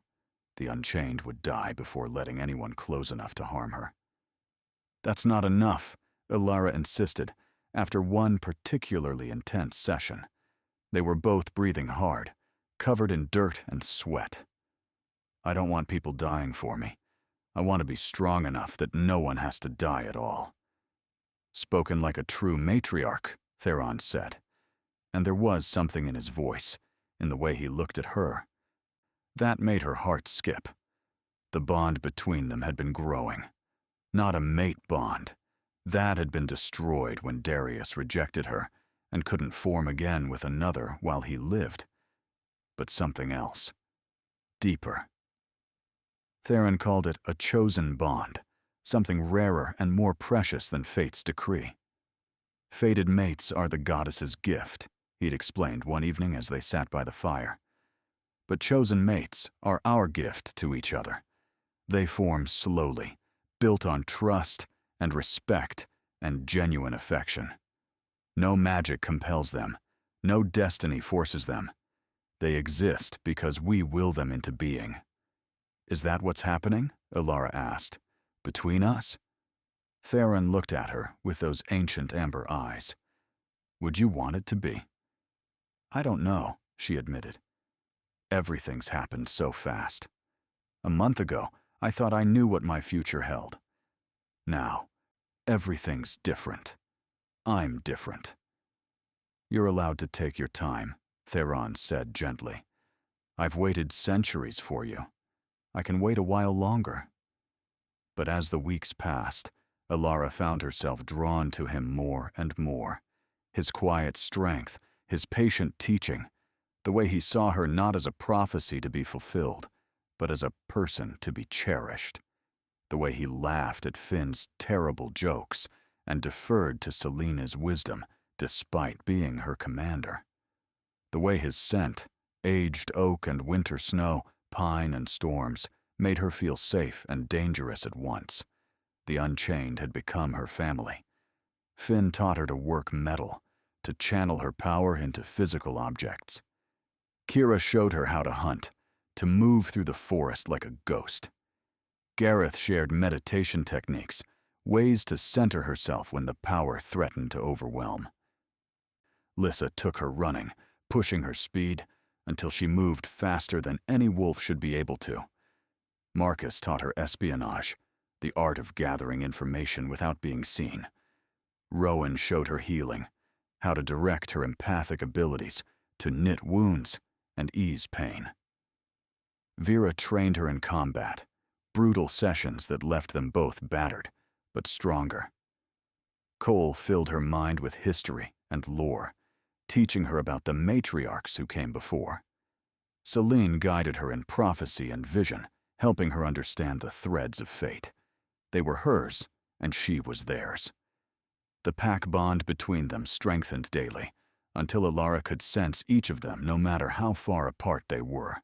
The Unchained would die before letting anyone close enough to harm her. That's not enough, Elara insisted, after one particularly intense session. They were both breathing hard, covered in dirt and sweat. I don't want people dying for me. I want to be strong enough that no one has to die at all. Spoken like a true matriarch, Theron said, and there was something in his voice, in the way he looked at her. That made her heart skip. The bond between them had been growing. Not a mate bond. That had been destroyed when Darius rejected her and couldn't form again with another while he lived. But something else. Deeper. Theron called it a chosen bond, something rarer and more precious than fate's decree. Fated mates are the goddess's gift, he'd explained one evening as they sat by the fire. But chosen mates are our gift to each other. They form slowly, built on trust and respect and genuine affection. No magic compels them. No destiny forces them. They exist because we will them into being. Is that what's happening? Elara asked. Between us? Theron looked at her with those ancient amber eyes. Would you want it to be? I don't know, she admitted. Everything's happened so fast. A month ago, I thought I knew what my future held. Now, everything's different. I'm different. You're allowed to take your time, Theron said gently. I've waited centuries for you. I can wait a while longer. But as the weeks passed, Elara found herself drawn to him more and more. His quiet strength, his patient teaching, the way he saw her not as a prophecy to be fulfilled, but as a person to be cherished. The way he laughed at Finn's terrible jokes and deferred to Selena's wisdom despite being her commander. The way his scent, aged oak and winter snow, pine and storms, made her feel safe and dangerous at once. The Unchained had become her family. Finn taught her to work metal, to channel her power into physical objects. Kira showed her how to hunt, to move through the forest like a ghost. Gareth shared meditation techniques, ways to center herself when the power threatened to overwhelm. Lissa took her running, pushing her speed, until she moved faster than any wolf should be able to. Marcus taught her espionage, the art of gathering information without being seen. Rowan showed her healing, how to direct her empathic abilities to knit wounds and ease pain. Vera trained her in combat, brutal sessions that left them both battered, but stronger. Cole filled her mind with history and lore, teaching her about the matriarchs who came before. Selene guided her in prophecy and vision, helping her understand the threads of fate. They were hers, and she was theirs. The pack bond between them strengthened daily, until Elara could sense each of them no matter how far apart they were.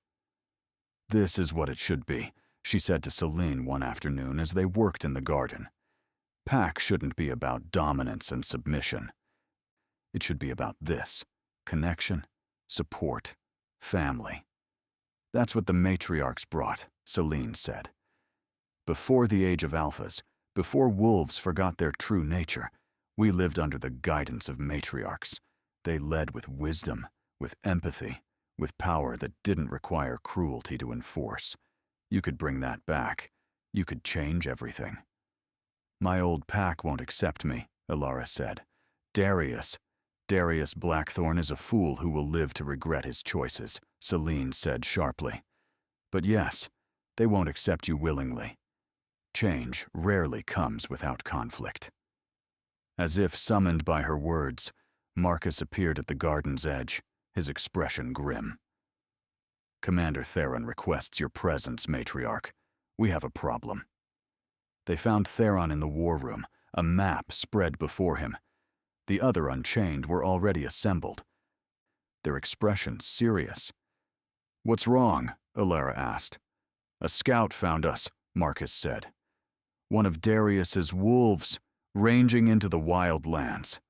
This is what it should be, she said to Selene one afternoon as they worked in the garden. Pack shouldn't be about dominance and submission. It should be about this: connection, support, family. That's what the matriarchs brought, Selene said. Before the age of alphas, before wolves forgot their true nature, we lived under the guidance of matriarchs. They led with wisdom, with empathy, with power that didn't require cruelty to enforce. You could bring that back. You could change everything. My old pack won't accept me, Elara said. Darius Blackthorn is a fool who will live to regret his choices, Selene said sharply. But yes, they won't accept you willingly. Change rarely comes without conflict. As if summoned by her words, Marcus appeared at the garden's edge, his expression grim. Commander Theron requests your presence, matriarch. We have a problem. They found Theron in the war room, a map spread before him. The other Unchained were already assembled, their expressions serious. What's wrong? Elara asked. A scout found us, Marcus said. One of Darius's wolves, ranging into the wild lands.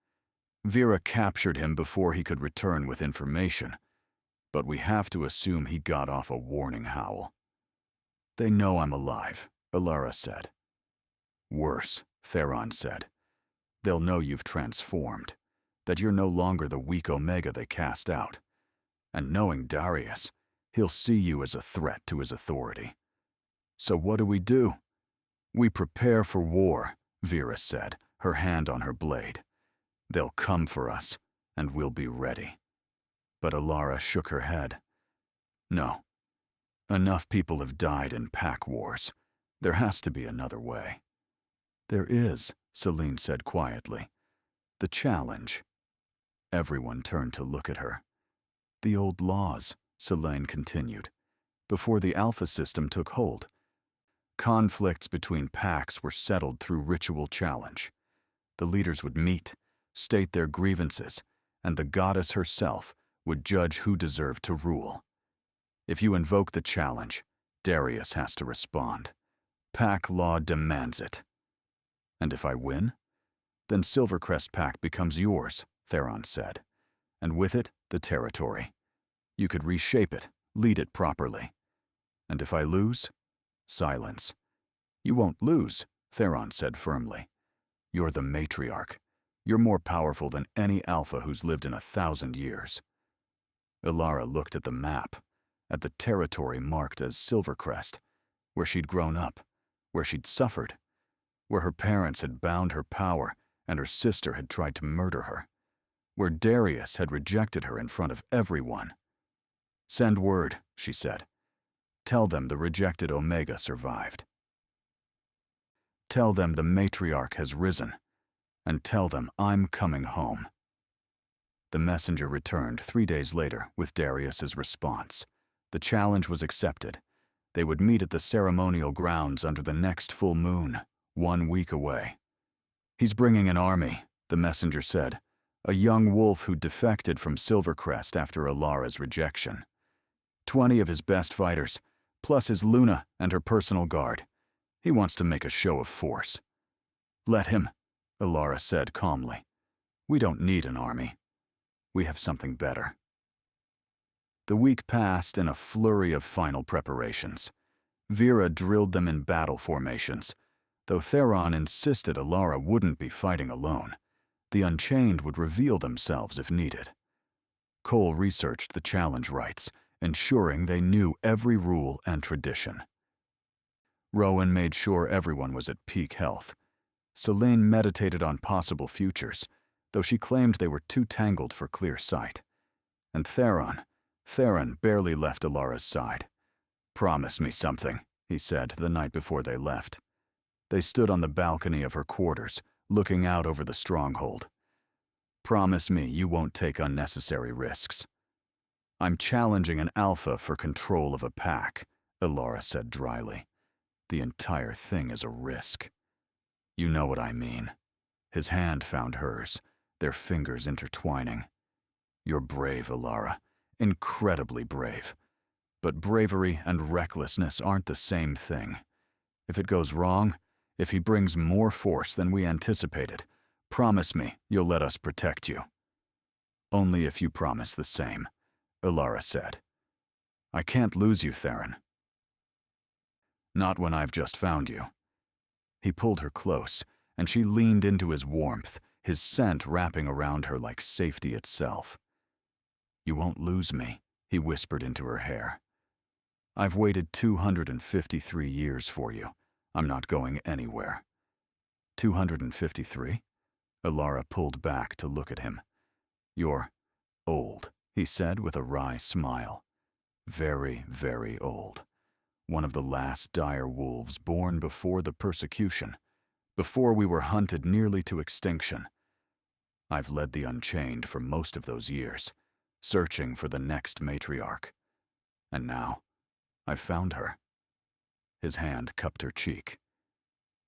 Vera captured him before he could return with information, but we have to assume he got off a warning howl. They know I'm alive, Alara said. Worse, Theron said. They'll know you've transformed, that you're no longer the weak Omega they cast out. And knowing Darius, he'll see you as a threat to his authority. So what do? We prepare for war, Vera said, her hand on her blade. They'll come for us, and we'll be ready. But Alara shook her head. No. Enough people have died in pack wars. There has to be another way. There is, Selene said quietly. The challenge. Everyone turned to look at her. The old laws, Selene continued, before the Alpha system took hold. Conflicts between packs were settled through ritual challenge. The leaders would meet, state their grievances, and the goddess herself would judge who deserved to rule. If you invoke the challenge, Darius has to respond. Pack law demands it. And if I win? Then Silvercrest Pack becomes yours, Theron said. And with it, the territory. You could reshape it, lead it properly. And if I lose? Silence. You won't lose, Theron said firmly. You're the matriarch. You're more powerful than any Alpha who's lived in 1,000 years. Alara looked at the map, at the territory marked as Silvercrest, where she'd grown up, where she'd suffered, where her parents had bound her power and her sister had tried to murder her, where Darius had rejected her in front of everyone. Send word, she said. Tell them the rejected Omega survived. Tell them the matriarch has risen, and tell them I'm coming home. The messenger returned 3 days later with Darius's response. The challenge was accepted. They would meet at the ceremonial grounds under the next full moon, 1 week away. He's bringing an army, the messenger said, a young wolf who defected from Silvercrest after Alara's rejection. 20 of his best fighters, plus his Luna and her personal guard. He wants to make a show of force. Let him, Alara said calmly. We don't need an army. We have something better. The week passed in a flurry of final preparations. Vera drilled them in battle formations, though Theron insisted Alara wouldn't be fighting alone. The Unchained would reveal themselves if needed. Cole researched the challenge rites, ensuring they knew every rule and tradition. Rowan made sure everyone was at peak health. Selene meditated on possible futures, though she claimed they were too tangled for clear sight. And Theron barely left Alara's side. Promise me something, he said the night before they left. They stood on the balcony of her quarters, looking out over the stronghold. Promise me you won't take unnecessary risks. I'm challenging an Alpha for control of a pack, Alara said dryly. The entire thing is a risk. You know what I mean. His hand found hers, their fingers intertwining. You're brave, Alara. Incredibly brave. But bravery and recklessness aren't the same thing. If it goes wrong, if he brings more force than we anticipated, promise me you'll let us protect you. Only if you promise the same, Alara said. I can't lose you, Theron. Not when I've just found you. He pulled her close, and she leaned into his warmth, his scent wrapping around her like safety itself. You won't lose me, he whispered into her hair. I've waited 253 years for you. I'm not going anywhere. 253? Alara pulled back to look at him. You're old, he said with a wry smile. Very, very old. One of the last dire wolves born before the persecution, before we were hunted nearly to extinction. I've led the Unchained for most of those years, searching for the next matriarch. And now, I've found her. His hand cupped her cheek.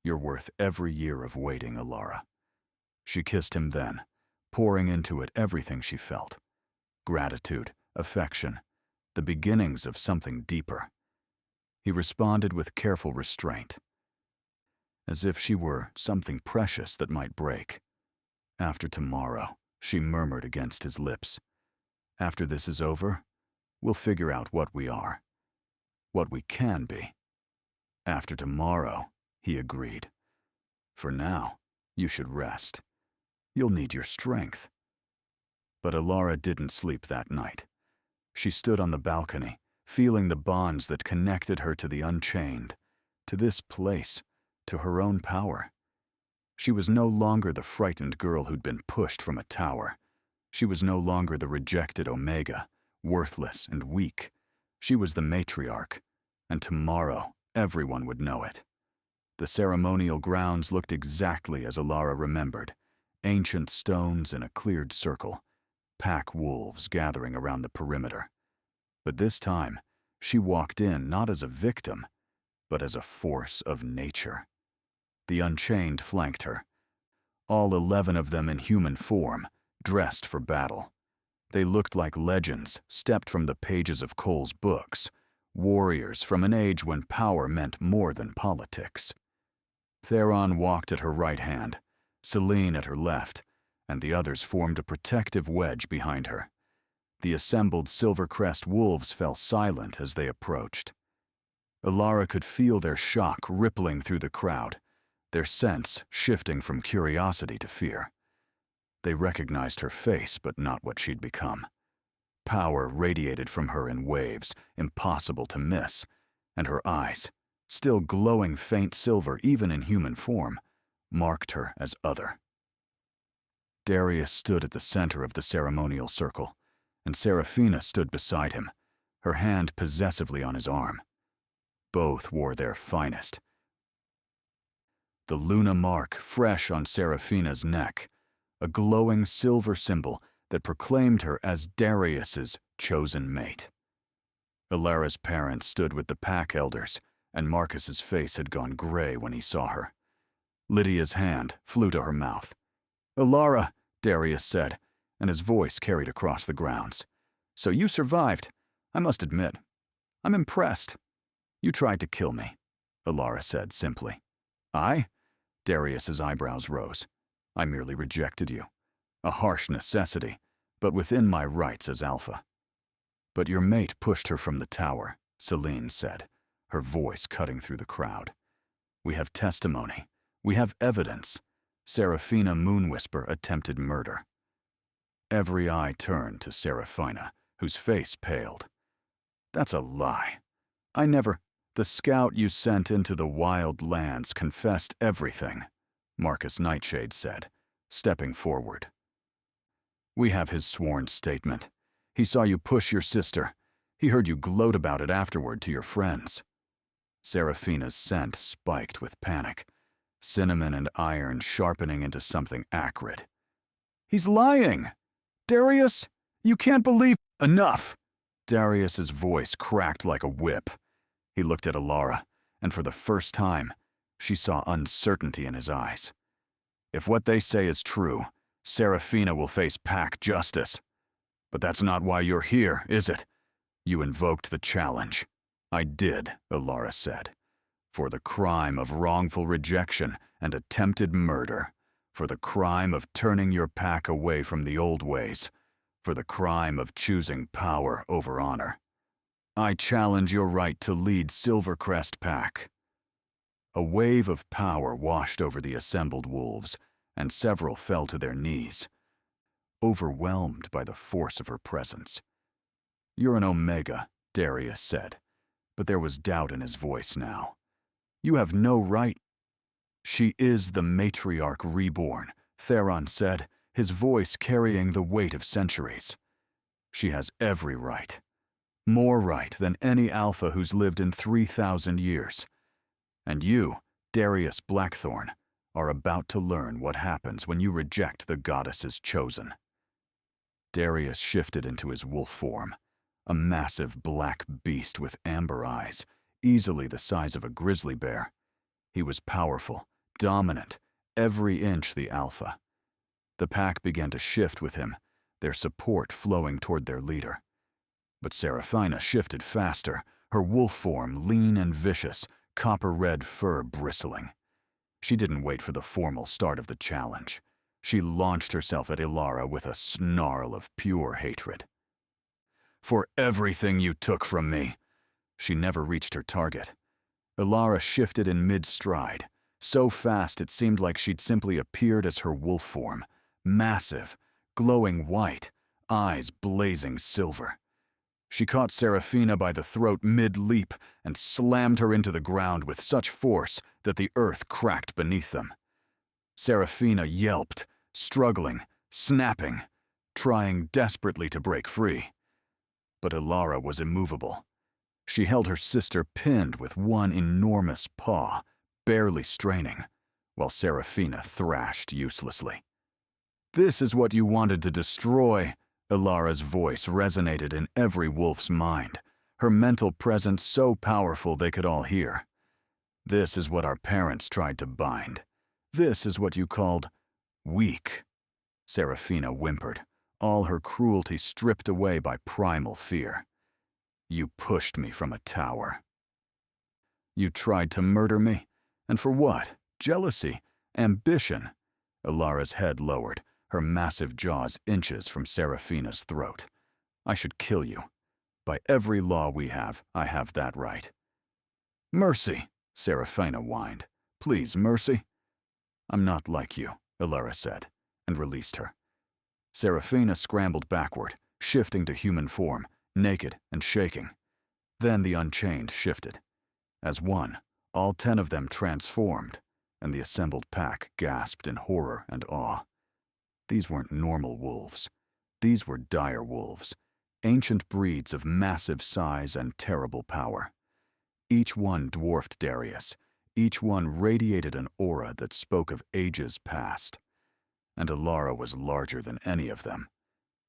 You're worth every year of waiting, Alara. She kissed him then, pouring into it everything she felt. Gratitude, affection, the beginnings of something deeper. He responded with careful restraint. as if she were something precious that might break. "After tomorrow," she murmured against his lips. "After this is over, we'll figure out what we are, what we can be." "After tomorrow," he agreed. "For now, you should rest. You'll need your strength." But Alara didn't sleep that night. She stood on the balcony, feeling the bonds that connected her to the Unchained, to this place, to her own power. She was no longer the frightened girl who'd been pushed from a tower. She was no longer the rejected Omega, worthless and weak. She was the matriarch, and tomorrow everyone would know it. The ceremonial grounds looked exactly as Alara remembered, ancient stones in a cleared circle, pack wolves gathering around the perimeter. But this time, she walked in not as a victim, but as a force of nature. The Unchained flanked her, all 11 of them in human form, dressed for battle. They looked like legends stepped from the pages of Cole's books, warriors from an age when power meant more than politics. Theron walked at her right hand, Selene at her left, and the others formed a protective wedge behind her. The assembled Silvercrest wolves fell silent as they approached. Alara could feel their shock rippling through the crowd, their sense shifting from curiosity to fear. They recognized her face, but not what she'd become. Power radiated from her in waves, impossible to miss, and her eyes, still glowing faint silver even in human form, marked her as other. Darius stood at the center of the ceremonial circle, and Seraphina stood beside him, her hand possessively on his arm. Both wore their finest. The Luna mark fresh on Seraphina's neck, a glowing silver symbol that proclaimed her as Darius's chosen mate. Alara's parents stood with the pack elders, and Marcus's face had gone gray when he saw her. Lydia's hand flew to her mouth. "Alara," Darius said, and his voice carried across the grounds. "So you survived. I must admit, I'm impressed." "You tried to kill me," Alara said simply. "I?" Darius's eyebrows rose. "I merely rejected you. A harsh necessity, but within my rights as Alpha." "But your mate pushed her from the tower," Selene said, her voice cutting through the crowd. "We have testimony. We have evidence. Seraphina Moonwhisper attempted murder." Every eye turned to Seraphina, whose face paled. "That's a lie. I never—" "The scout you sent into the wild lands confessed everything," Marcus Nightshade said, stepping forward. "We have his sworn statement. He saw you push your sister. He heard you gloat about it afterward to your friends." Seraphina's scent spiked with panic, cinnamon and iron sharpening into something acrid. "He's lying! Darius, you can't believe—" "Enough!" Darius's voice cracked like a whip. He looked at Alara, and for the first time, she saw uncertainty in his eyes. "If what they say is true, Seraphina will face pack justice. But that's not why you're here, is it? You invoked the challenge." "I did," Alara said. "For the crime of wrongful rejection and attempted murder. For the crime of turning your pack away from the old ways. For the crime of choosing power over honor. I challenge your right to lead Silvercrest Pack." A wave of power washed over the assembled wolves, and several fell to their knees, overwhelmed by the force of her presence. "You're an Omega," Darius said, but there was doubt in his voice now. "You have no right—" "She is the matriarch reborn," Theron said, his voice carrying the weight of centuries. "She has every right. More right than any Alpha who's lived in 3,000 years. And you, Darius Blackthorn, are about to learn what happens when you reject the goddess's chosen." Darius shifted into his wolf form, a massive black beast with amber eyes, easily the size of a grizzly bear. He was powerful, dominant, every inch the Alpha. The pack began to shift with him, their support flowing toward their leader. But Seraphina shifted faster, her wolf form lean and vicious, copper-red fur bristling. She didn't wait for the formal start of the challenge. She launched herself at Ilara with a snarl of pure hatred. "For everything you took from me." She never reached her target. Ilara shifted in mid-stride, so fast it seemed like she'd simply appeared as her wolf form, massive, glowing white, eyes blazing silver. She caught Serafina by the throat mid-leap and slammed her into the ground with such force that the earth cracked beneath them. Serafina yelped, struggling, snapping, trying desperately to break free. But Ilara was immovable. She held her sister pinned with one enormous paw, barely straining, while Serafina thrashed uselessly. "This is what you wanted to destroy." Ilara's voice resonated in every wolf's mind, her mental presence so powerful they could all hear. "This is what our parents tried to bind. This is what you called weak." Serafina whimpered, all her cruelty stripped away by primal fear. "You pushed me from a tower. You tried to murder me. And for what? Jealousy? Ambition?" Ilara's head lowered, her massive jaws inches from Serafina's throat. "I should kill you. By every law we have, I have that right." "Mercy," Serafina whined. "Please, mercy." "I'm not like you," Ilara said, and released her. Serafina scrambled backward, shifting to human form, naked and shaking. Then the Unchained shifted. As one, all 10 of them transformed, and the assembled pack gasped in horror and awe. These weren't normal wolves. These were dire wolves, ancient breeds of massive size and terrible power. Each one dwarfed Darius. Each one radiated an aura that spoke of ages past. And Ilara was larger than any of them.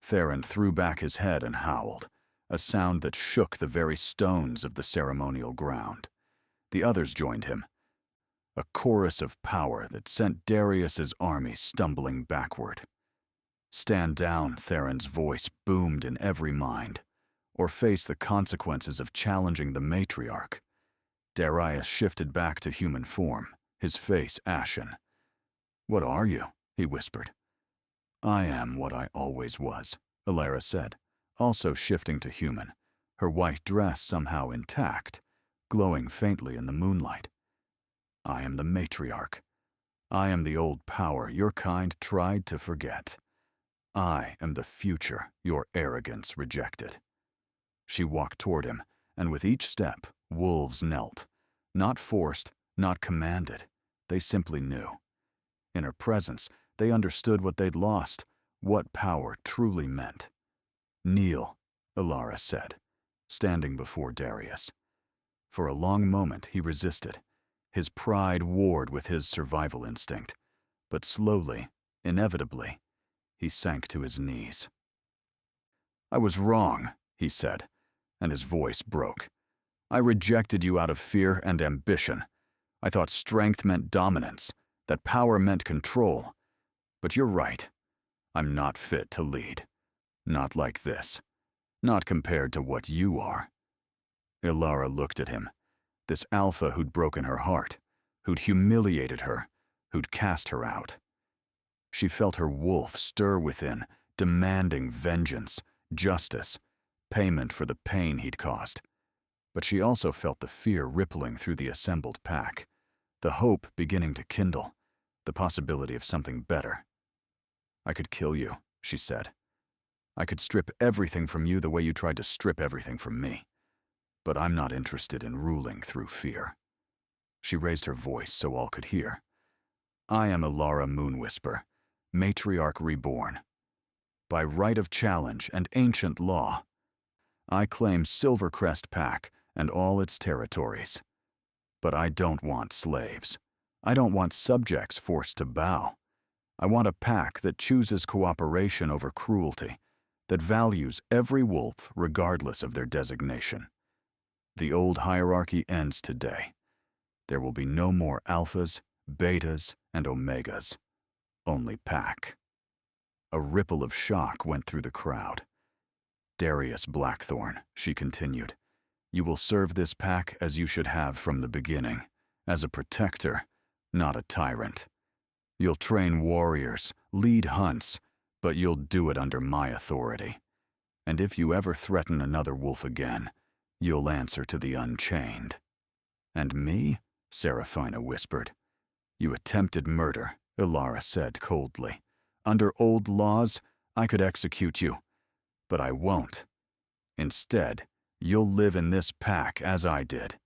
Theron threw back his head and howled, a sound that shook the very stones of the ceremonial ground. The others joined him, a chorus of power that sent Darius's army stumbling backward. "Stand down," Theron's voice boomed in every mind, "or face the consequences of challenging the matriarch." Darius shifted back to human form, his face ashen. "What are you?" he whispered. "I am what I always was," Ilara said, also shifting to human, her white dress somehow intact, glowing faintly in the moonlight. "I am the matriarch. I am the old power your kind tried to forget. I am the future your arrogance rejected." She walked toward him, and with each step, wolves knelt. Not forced, not commanded. They simply knew. In her presence, they understood what they'd lost, what power truly meant. "Kneel," Ilara said, standing before Darius. For a long moment he resisted. His pride warred with his survival instinct. But slowly, inevitably, he sank to his knees. "I was wrong," he said, and his voice broke. "I rejected you out of fear and ambition. I thought strength meant dominance, that power meant control. But you're right. I'm not fit to lead. Not like this. Not compared to what you are." Ilara looked at him, this alpha who'd broken her heart, who'd humiliated her, who'd cast her out. She felt her wolf stir within, demanding vengeance, justice, payment for the pain he'd caused. But she also felt the fear rippling through the assembled pack, the hope beginning to kindle, the possibility of something better. "I could kill you," she said. "I could strip everything from you the way you tried to strip everything from me. But I'm not interested in ruling through fear." She raised her voice so all could hear. "I am Ilara Moonwhisper, matriarch reborn. By right of challenge and ancient law, I claim Silvercrest Pack and all its territories. But I don't want slaves. I don't want subjects forced to bow. I want a pack that chooses cooperation over cruelty, that values every wolf regardless of their designation. The old hierarchy ends today. There will be no more alphas, betas, and omegas. Only pack." A ripple of shock went through the crowd. "Darius Blackthorn," she continued, "you will serve this pack as you should have from the beginning, as a protector, not a tyrant. You'll train warriors, lead hunts, but you'll do it under my authority. And if you ever threaten another wolf again, you'll answer to the Unchained." "And me?" Seraphina whispered. "You attempted murder," Ilara said coldly. "Under old laws, I could execute you, but I won't. Instead, you'll live in this pack as I did,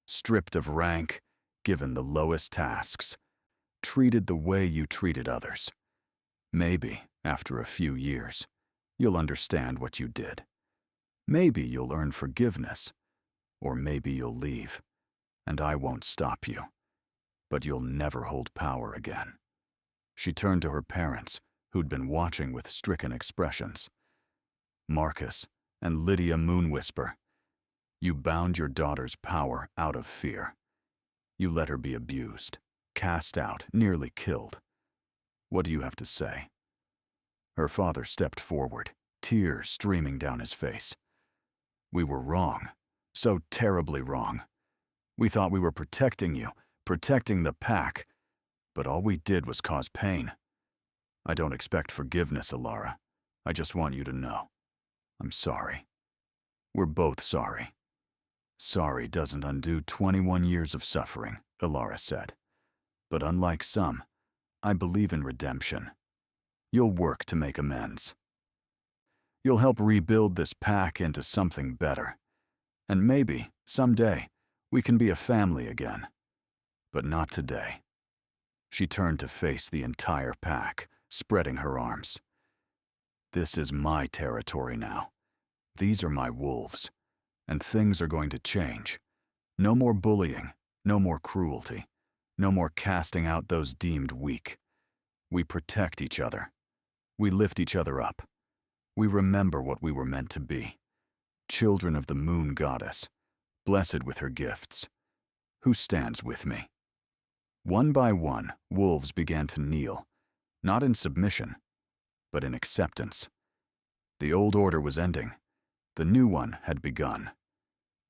stripped of rank, given the lowest tasks, treated the way you treated others. Maybe, after a few years, you'll understand what you did. Maybe you'll earn forgiveness, or maybe you'll leave, and I won't stop you. But you'll never hold power again." She turned to her parents, who'd been watching with stricken expressions. "Marcus and Lydia Moonwhisper, you bound your daughter's power out of fear. You let her be abused, cast out, nearly killed. What do you have to say?" Her father stepped forward, tears streaming down his face. "We were wrong, so terribly wrong. We thought we were protecting you, protecting the pack, but all we did was cause pain. I don't expect forgiveness, Ilara. I just want you to know. I'm sorry. We're both sorry." "Sorry doesn't undo 21 years of suffering," Ilara said. "But unlike some, I believe in redemption. You'll work to make amends. You'll help rebuild this pack into something better. And maybe, someday, we can be a family again. But not today." She turned to face the entire pack, spreading her arms. "This is my territory now. These are my wolves. And things are going to change. No more bullying, no more cruelty, no more casting out those deemed weak. We protect each other. We lift each other up. We remember what we were meant to be. Children of the moon goddess, blessed with her gifts. Who stands with me?" One by one, wolves began to kneel, not in submission, but in acceptance. The old order was ending. The new one had begun.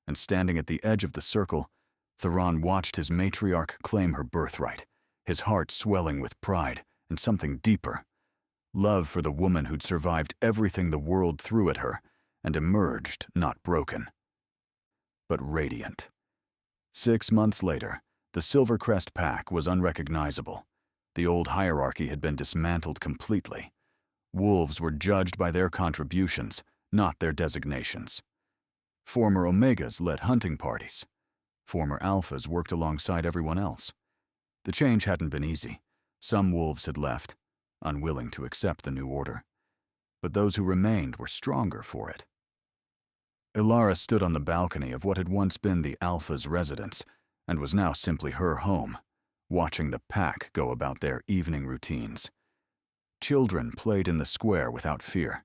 And standing at the edge of the circle, Theron watched his matriarch claim her birthright, his heart swelling with pride and something deeper. Love for the woman who'd survived everything the world threw at her and emerged not broken, but radiant. 6 months later, the Silvercrest pack was unrecognizable. The old hierarchy had been dismantled completely. Wolves were judged by their contributions, not their designations. Former Omegas led hunting parties. Former Alphas worked alongside everyone else. The change hadn't been easy. Some wolves had left, unwilling to accept the new order. But those who remained were stronger for it. Ilara stood on the balcony of what had once been the Alpha's residence, and was now simply her home, watching the pack go about their evening routines. Children played in the square without fear.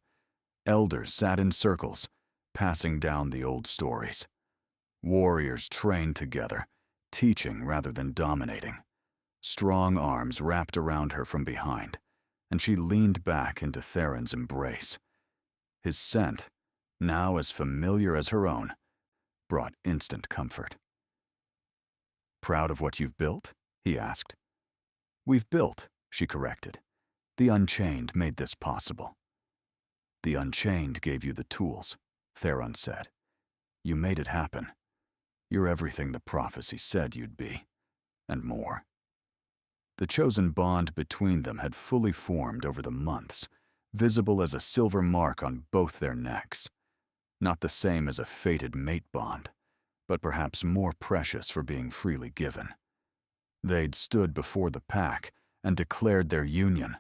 Elders sat in circles, passing down the old stories. Warriors trained together, teaching rather than dominating. Strong arms wrapped around her from behind, and she leaned back into Theron's embrace. His scent, now as familiar as her own, brought instant comfort. "Proud of what you've built?" he asked. "We've built," she corrected. "The Unchained made this possible." "The Unchained gave you the tools," Theron said. "You made it happen. You're everything the prophecy said you'd be, and more." The chosen bond between them had fully formed over the months, visible as a silver mark on both their necks. Not the same as a fated mate bond, but perhaps more precious for being freely given. They'd stood before the pack and declared their union,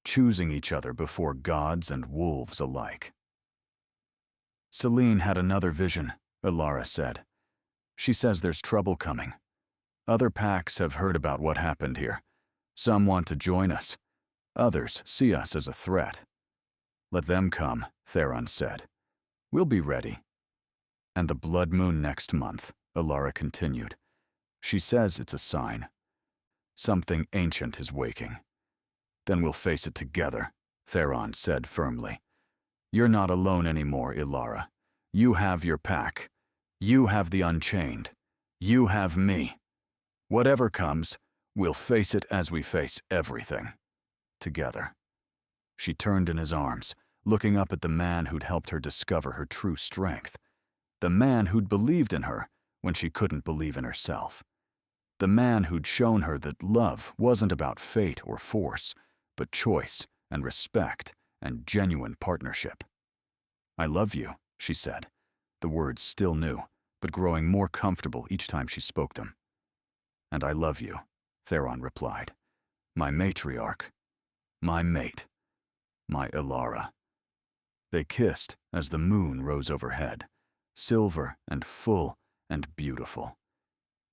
choosing each other before gods and wolves alike. "Selene had another vision," Ilara said. "She says there's trouble coming. Other packs have heard about what happened here. Some want to join us. Others see us as a threat." "Let them come," Theron said. "We'll be ready." "And the blood moon next month," Ilara continued. "She says it's a sign. Something ancient is waking." "Then we'll face it together," Theron said firmly. "You're not alone anymore, Ilara. You have your pack. You have the Unchained. You have me. Whatever comes, We'll face it as we face everything. Together. She turned in his arms, looking up at the man who'd helped her discover her true strength. The man who'd believed in her when she couldn't believe in herself. The man who'd shown her that love wasn't about fate or force, but choice and respect and genuine partnership. "I love you," she said, the words still new, but growing more comfortable each time she spoke them. "And I love you," Theron replied. "My matriarch. My mate. My Elara." They kissed as the moon rose overhead, silver and full and beautiful.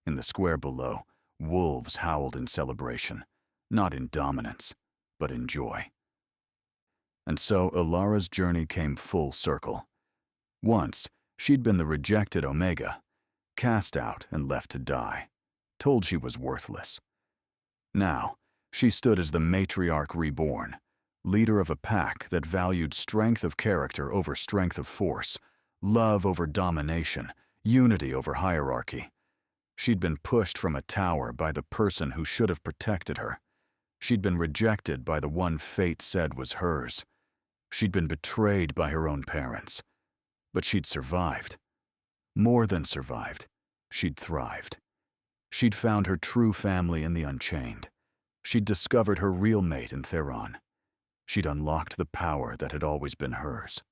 In the square below, wolves howled in celebration, not in dominance, but in joy. And so Elara's journey came full circle. Once, she'd been the rejected Omega, cast out and left to die, told she was worthless. Now, she stood as the matriarch reborn, leader of a pack that valued strength of character over strength of force, love over domination, unity over hierarchy. She'd been pushed from a tower by the person who should have protected her. She'd been rejected by the one fate said was hers. She'd been betrayed by her own parents. But she'd survived. More than survived. She'd thrived. She'd found her true family in the Unchained. She'd discovered her real mate in Theron. She'd unlocked the power that had always been hers.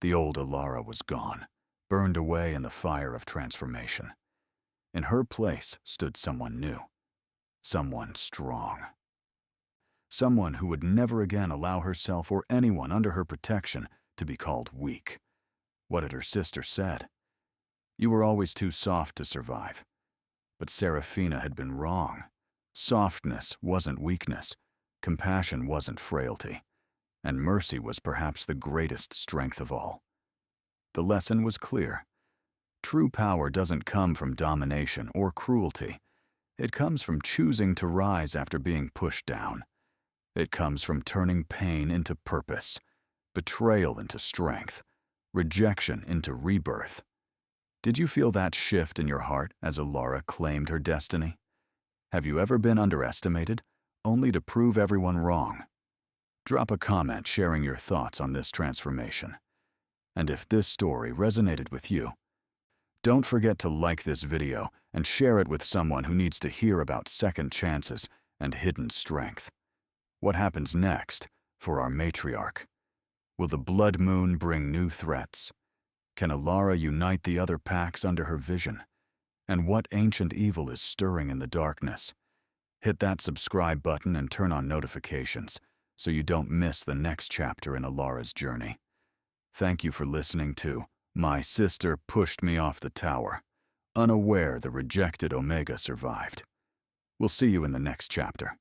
The old Elara was gone, burned away in the fire of transformation. In her place stood someone new, someone strong. Someone who would never again allow herself or anyone under her protection to be called weak. What had her sister said? "You were always too soft to survive." But Seraphina had been wrong. Softness wasn't weakness, compassion wasn't frailty, and mercy was perhaps the greatest strength of all. The lesson was clear. True power doesn't come from domination or cruelty. It comes from choosing to rise after being pushed down. It comes from turning pain into purpose, betrayal into strength, rejection into rebirth. Did you feel that shift in your heart as Elara claimed her destiny? Have you ever been underestimated, only to prove everyone wrong? Drop a comment sharing your thoughts on this transformation. And if this story resonated with you, don't forget to like this video and share it with someone who needs to hear about second chances and hidden strength. What happens next for our matriarch? Will the blood moon bring new threats? Can Elara unite the other packs under her vision? And what ancient evil is stirring in the darkness? Hit that subscribe button and turn on notifications so you don't miss the next chapter in Elara's journey. Thank you for listening to My Sister Pushed Me Off the Tower, unaware the rejected Omega survived. We'll see you in the next chapter.